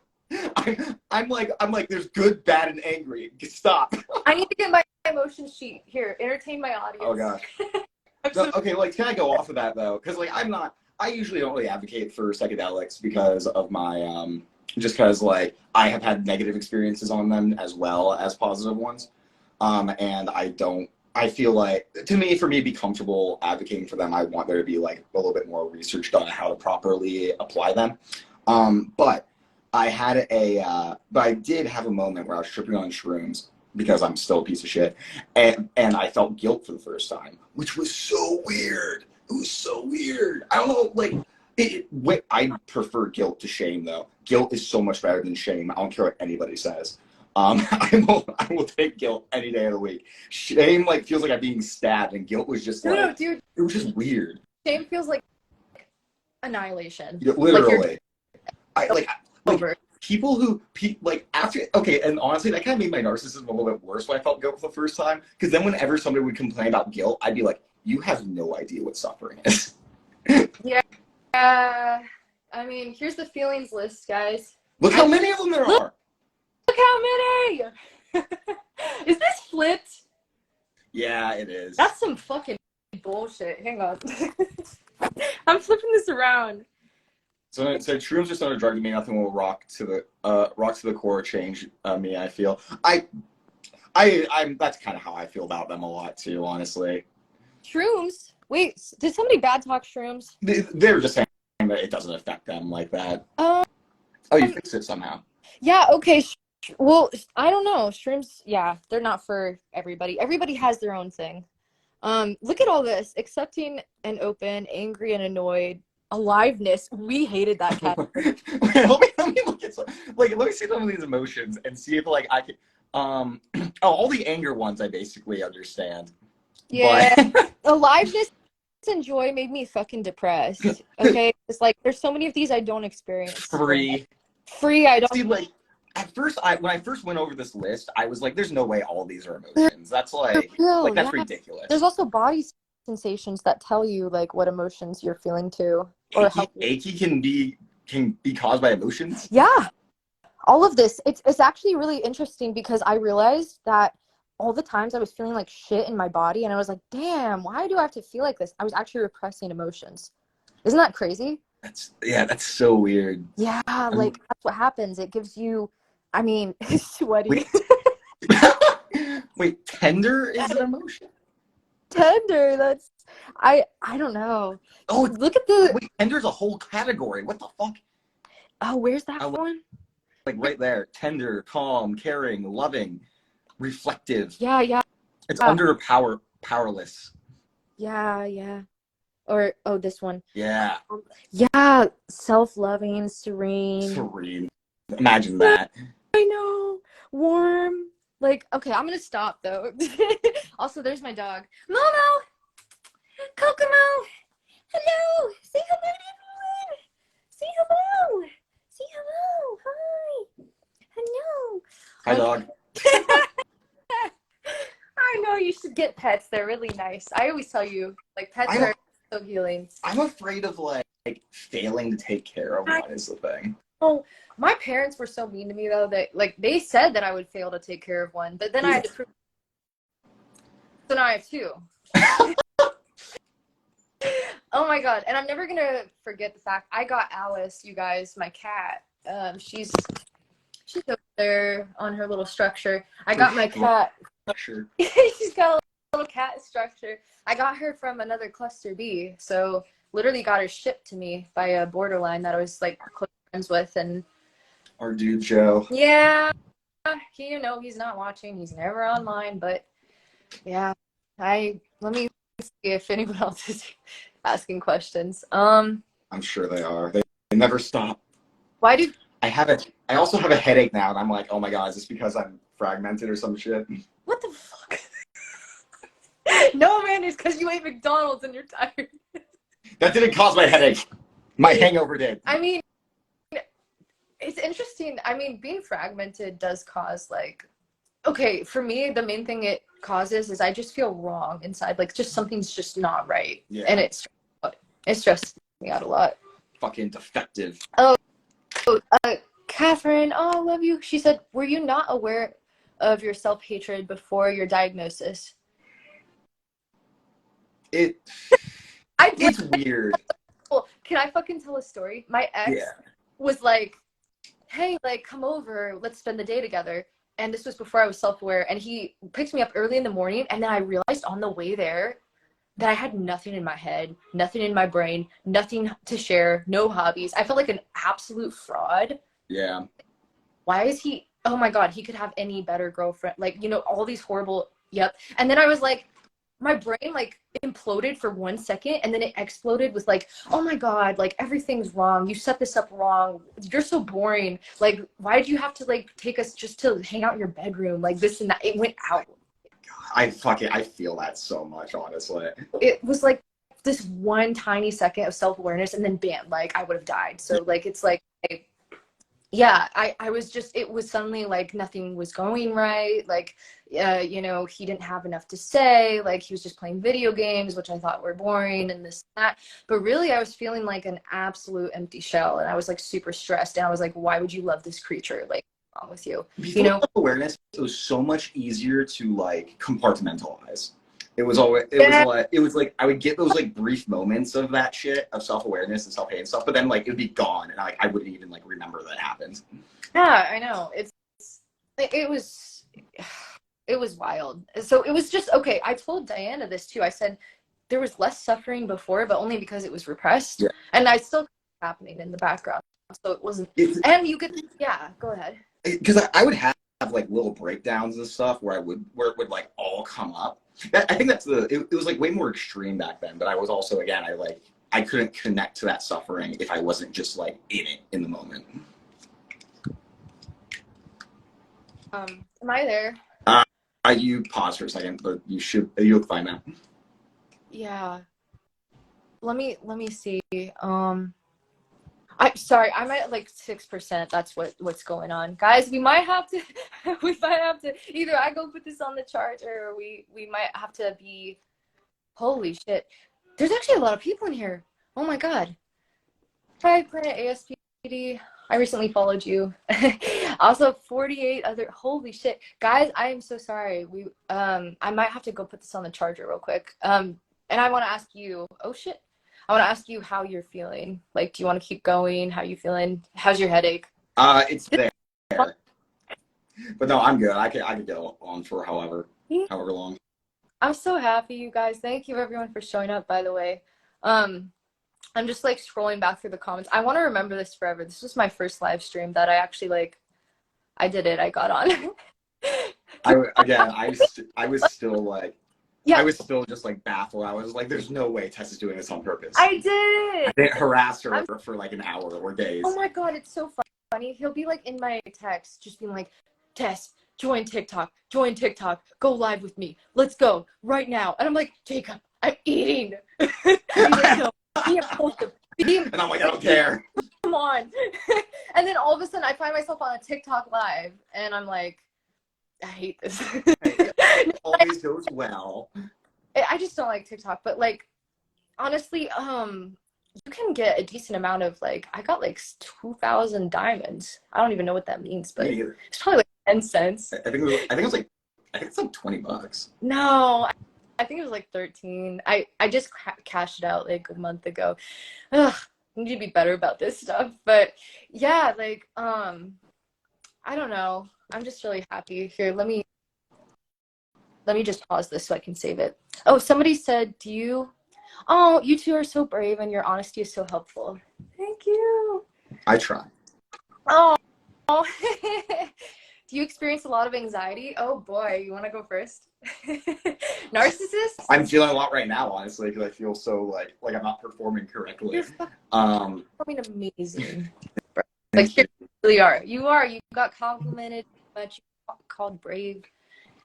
I'm like, there's good, bad, and angry. Stop. I need to get my emotion sheet here. Entertain my audience. Oh gosh. So, okay, like can I go off of that though? Because like I usually don't really advocate for psychedelics because of my just because like I have had negative experiences on them as well as positive ones. And I feel like, for me to be comfortable advocating for them, I want there to be like a little bit more research done on how to properly apply them. But I did have a moment where I was tripping on shrooms because I'm still a piece of shit. And I felt guilt for the first time, which was so weird. It was so weird. I don't know, like, I prefer guilt to shame though. Guilt is so much better than shame. I don't care what anybody says. I will take guilt any day of the week. Shame like feels like I'm being stabbed, and guilt was just like, no, dude. It was just weird. Shame feels like annihilation. Yeah, literally. Like over. People who like after okay, and honestly, that kind of made my narcissism a little bit worse when I felt guilt for the first time. Because then whenever somebody would complain about guilt, I'd be like, "You have no idea what suffering is." Yeah. I mean, here's the feelings list, guys. Look how many of them there are. Look how many! Is this flipped? Yeah, it is. That's some fucking bullshit. Hang on. I'm flipping this around. So shrooms just not a drug to me. Nothing will rock to the core, change me. I feel. I'm. That's kind of how I feel about them a lot too, honestly. Shrooms? Wait, did somebody bad talk shrooms? They're just saying that it doesn't affect them like that. Oh, you fixed it somehow. Yeah. Okay. Well, I don't know. Shrooms, yeah, they're not for everybody. Everybody has their own thing. Look at all this. Accepting and open, angry and annoyed, aliveness. We hated that category. let me look at let me see some of these emotions and see if like I can all the anger ones I basically understand. Yeah. Aliveness and joy made me fucking depressed. Okay? It's like there's so many of these I don't experience. Free, I don't see like at first, when I first went over this list, I was like, "There's no way all these are emotions. That's like that's ridiculous." There's also body sensations that tell you like what emotions you're feeling too, or achy can be caused by emotions. Yeah, all of this. It's actually really interesting because I realized that all the times I was feeling like shit in my body, and I was like, "Damn, why do I have to feel like this?" I was actually repressing emotions. Isn't that crazy? That's so weird. Yeah, like that's what happens. It gives you. I mean, sweaty. Wait, tender is an emotion? Tender, that's I don't know. Oh, look at the wait, tender's a whole category. What the fuck? Oh, where's that one? Like right there. Tender, calm, caring, loving, reflective. Yeah. It's under powerless. Yeah. Or this one. Yeah. Yeah, self-loving, serene. Imagine that. I know. Warm. Like, okay, I'm gonna stop though. Also, there's my dog. Momo! Kokomo! Hello! Say hello to everyone! Say hello! Say hello! Hi! Hello! Hi, dog. I know you should get pets. They're really nice. I always tell you, like, pets are so healing. I'm afraid of, like failing to take care of one is the thing. Oh, my parents were so mean to me, though, that, like, they said that I would fail to take care of one, but then I had to prove. So now I have two. Oh, my God. And I'm never going to forget the fact I got Alice, you guys, my cat. She's over there on her little structure. I got my cat. Sure. She's got a little cat structure. I got her from another cluster B, so literally got her shipped to me by a borderline that I was like close friends with. And our dude Joe. Yeah, he's not watching. He's never online, but yeah. Let me see if anyone else is asking questions. I'm sure they are. They never stop. Why do I also have a headache now, and I'm like, oh my god, is this because I'm fragmented or some shit? what the fuck? No, man, it's because you ate McDonald's and you're tired. That didn't cause my headache. My hangover did. I mean, it's interesting. I mean, being fragmented does cause like, okay, for me, the main thing it causes is I just feel wrong inside. Like, just something's just not right. Yeah. And it stresses me out a lot. Fucking defective. Catherine, oh, I love you. She said, were you not aware of your self-hatred before your diagnosis? It's weird. Well, can I fucking tell a story? My ex was like, hey, like, come over, let's spend the day together. And this was before I was self-aware. And he picked me up early in the morning. And then I realized on the way there that I had nothing in my head, nothing in my brain, nothing to share, no hobbies. I felt like an absolute fraud. Yeah. Why is he, oh my God, he could have any better girlfriend. Like, you know, all these horrible, yep. And then I was like, my brain like imploded for 1 second and then it exploded with like, oh my God, like everything's wrong. You set this up wrong. You're so boring. Like, why do you have to like take us just to hang out in your bedroom? Like this and that. It went out. I feel that so much, honestly. It was like this one tiny second of self-awareness and then bam, like I would have died. So like, it's like, yeah, I was just, it was suddenly like nothing was going right. Like, you know, he didn't have enough to say. Like he was just playing video games, which I thought were boring and this and that. But really I was feeling like an absolute empty shell. And I was like super stressed. And I was like, why would you love this creature? Like, what's wrong with you? Before You know, awareness, it was so much easier to like compartmentalize. It was like I would get those like brief moments of that shit of self-awareness and self-hate and stuff, but then like it would be gone and I wouldn't even like remember that happened. Yeah, I know. It was wild. So it was just, okay, I told Diana this too. I said there was less suffering before, but only because it was repressed. Yeah. And I still happening in the background. So it wasn't, and you could, yeah, go ahead. Because I would have like little breakdowns and stuff where it would like all come up. I think that's it was like way more extreme back then, but I was also, again, I couldn't connect to that suffering if I wasn't just like in it in the moment. Am I there? You pause for a second, but you'll find that. Yeah. Let me see. I'm sorry, I'm at like 6%. That's what's going on. Guys, we might have to either I go put this on the charger or we might have to be, holy shit. There's actually a lot of people in here. Oh my God. Hi, Planet ASPD. I recently followed you. Also 48 other, holy shit. Guys, I am so sorry. I might have to go put this on the charger real quick. And I want to ask you, oh shit. I want to ask you how you're feeling. Like, do you want to keep going? How you feeling? How's your headache? It's there. But no, I'm good. I could go on for however long. I'm so happy, you guys. Thank you everyone for showing up, by the way. I'm just like scrolling back through the comments. I want to remember this forever. This was my first live stream that I actually like, I did it. I got on. I was still like, yeah. I was still just like baffled. I was like, there's no way Tessa's doing this on purpose. I did. I didn't harass her for like an hour or days. Oh my God, it's so funny. He'll be like in my text, just being like, Tess, join TikTok, go live with me. Let's go right now. And I'm like, Jacob, I'm eating. And he's like, no, be impulsive. And I'm like, I don't care. Come on. And then all of a sudden I find myself on a TikTok live and I'm like, I hate this. It always goes well. I just don't like TikTok, but like, honestly, you can get a decent amount of like, I got like 2,000 diamonds. I don't even know what that means, but it's probably like 10 cents. I think it's like $20. No, I think it was like 13. I just cashed it out like a month ago. Ugh, I need to be better about this stuff. But yeah, like, I don't know. I'm just really happy. Here, let me just pause this so I can save it. Oh, somebody said, oh, you two are so brave and your honesty is so helpful. Thank you. I try. Oh. Do you experience a lot of anxiety? Oh boy, you want to go first? Narcissist? I'm feeling a lot right now, honestly, because I feel so like I'm not performing correctly. You're performing amazing. Thank Like, you really are. You are. You got complimented much. Called brave.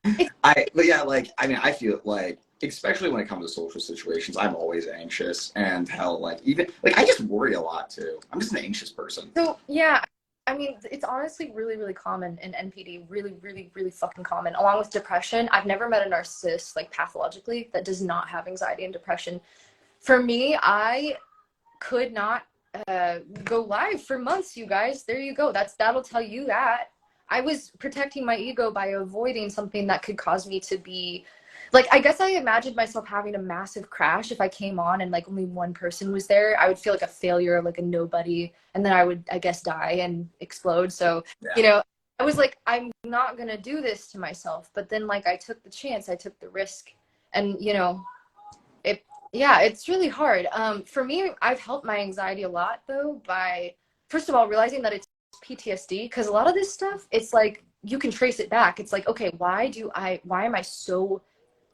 But yeah, like, I mean, I feel like, especially when it comes to social situations, I'm always anxious, and hell, like, even, like, I just worry a lot, too. I'm just an anxious person. So, yeah, I mean, it's honestly really, really common in NPD. Really, really, really fucking common. Along with depression. I've never met a narcissist, like, pathologically, that does not have anxiety and depression. For me, I could not go live for months, you guys. There you go. That'll tell you that. I was protecting my ego by avoiding something that could cause me to be like, I guess I imagined myself having a massive crash if I came on and like only one person was there. I would feel like a failure, like a nobody, and then I would, I guess, die and explode. So, Yeah. I was like, I'm not gonna do this to myself. But then, like, I took the chance, I took the risk, and it's really hard. For me, I've helped my anxiety a lot though by, first of all, realizing that it's PTSD, because a lot of this stuff, it's like you can trace it back. It's like, okay, why am I so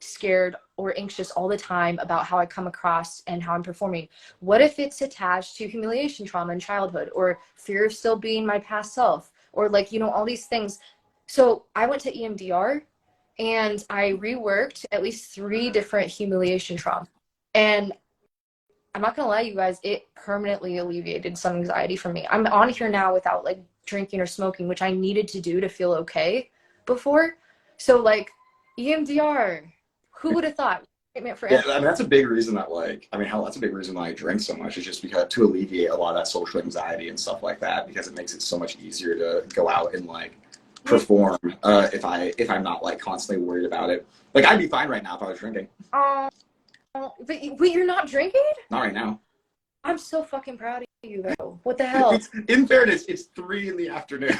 scared or anxious all the time about how I come across and how I'm performing? What if it's attached to humiliation trauma in childhood, or fear of still being my past self, or like, all these things. So I went to EMDR and I reworked at least 3 different humiliation trauma. And I'm not gonna lie, you guys, it permanently alleviated some anxiety for me. I'm on here now without like drinking or smoking, which I needed to do to feel okay before. So like, EMDR, who would have thought? Treatment for Yeah, I mean, that's a big reason that, like, I mean, hell, that's a big reason why I drink so much, is just because to alleviate a lot of that social anxiety and stuff like that, because it makes it so much easier to go out and like perform if I'm not like constantly worried about it. Like, I'd be fine right now if I was drinking. But you're not drinking? Not right now. I'm so fucking proud of you though. What the hell? In fairness, it's 3 in the afternoon.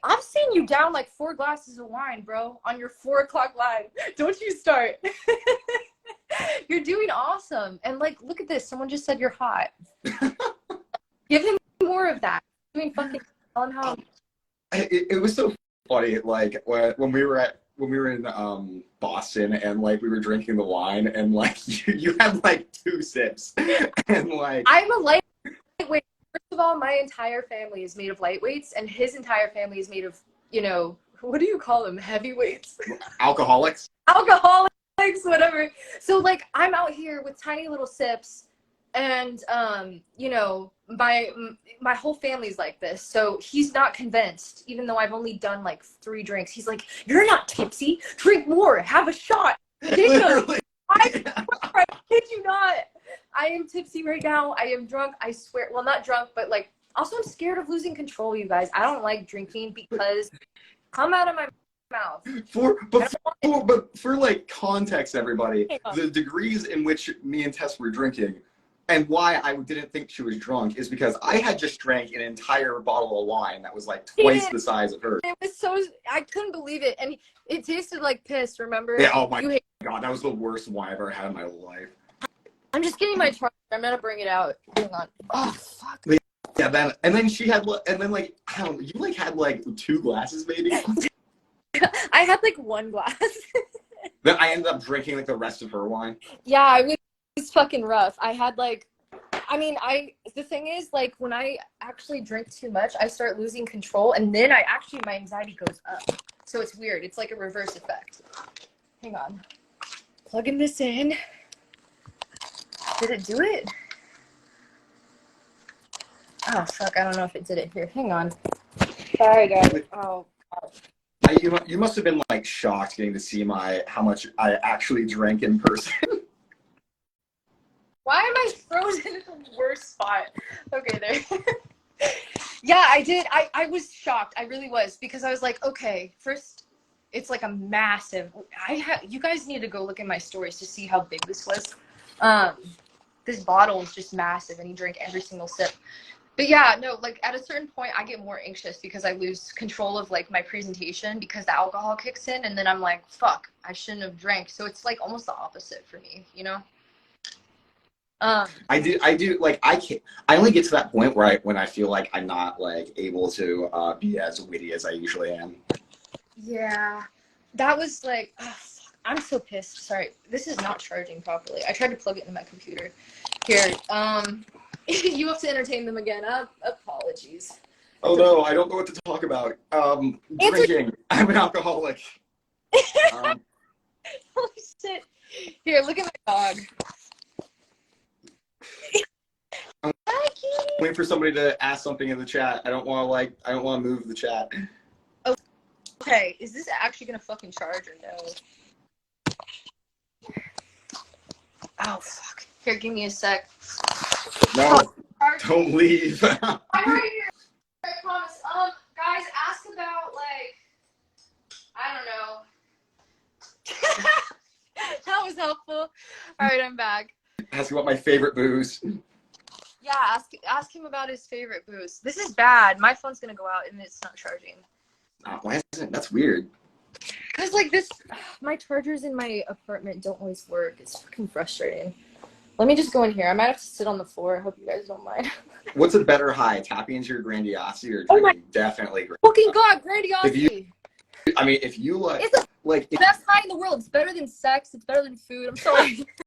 I've seen you down like 4 glasses of wine, bro, on your 4 o'clock live. Don't you start. You're doing awesome. And like, look at this. Someone just said you're hot. Give him more of that. Doing fucking, tell him how. It was so funny, like when we were in Boston, and like we were drinking the wine, and like you had like 2 sips, and like I'm a lightweight. First of all, my entire family is made of lightweights, and his entire family is made of, what do you call them? Heavyweights? alcoholics. Alcoholics, whatever. So like, I'm out here with tiny little sips, and my whole family's like this. So he's not convinced, even though I've only done like 3 drinks. He's like, "You're not tipsy. Drink more. Have a shot." Literally. I kid you not. I am tipsy right now. I am drunk. I swear. Well, not drunk, but like, also I'm scared of losing control, you guys. I don't like drinking because come out of my mouth. But for like context, everybody, the degrees in which me and Tess were drinking, and why I didn't think she was drunk, is because I had just drank an entire bottle of wine that was like twice the size of hers. It was I couldn't believe it, and it tasted like piss. Remember? Yeah. Oh my god, that was the worst wine I've ever had in my life. I'm just getting my charger. I'm gonna bring it out. Hang on. Oh fuck. Yeah. Then she had, and then like, I don't know, you like had like 2 glasses maybe. I had like 1 glass. Then I ended up drinking like the rest of her wine. Yeah, it was fucking rough. I had like, the thing is, like, when I actually drink too much, I start losing control, and then my anxiety goes up. So it's weird. It's like a reverse effect. Hang on. Plugging this in. Did it do it? Oh, fuck. I don't know if it did it here. Hang on. Sorry, guys. Oh, God. You must have been like shocked getting to see how much I actually drank in person. Why am I frozen in the worst spot? Okay, there. Yeah, I did. I was shocked. I really was, because I was like, okay, first, it's like a massive. You guys need to go look at my stories to see how big this was. This bottle is just massive, and he drank every single sip. But yeah, no, like at a certain point, I get more anxious because I lose control of like my presentation, because the alcohol kicks in, and then I'm like, fuck, I shouldn't have drank. So it's like almost the opposite for me, I do like I only get to that point where when I feel like I'm not like able to be as witty as I usually am. Yeah, that was like, oh, fuck. I'm so pissed. Sorry, this is not charging properly. I tried to plug it into my computer. Here, you have to entertain them again. Apologies. Oh no, I don't know what to talk about. Drinking. I'm an alcoholic. Holy shit. Here, look at my dog. I'm waiting for somebody to ask something in the chat. I don't want to move the chat. Okay, is this actually gonna fucking charge or no? Oh fuck. Here, give me a sec. No, don't leave. I'm right here. I promise. Guys, ask about like, I don't know. That was helpful. All right, I'm back. Ask about my favorite booze. Yeah, ask him about his favorite booze. This is bad. My phone's gonna go out and it's not charging. Why isn't that's weird? Cause like this, my chargers in my apartment don't always work. It's fucking frustrating. Let me just go in here. I might have to sit on the floor. I hope you guys don't mind. What's a better high? Tapping into your grandiosity or definitely fucking god, grandiosity. If you it's the best high in the world. It's better than sex. It's better than food. I'm sorry.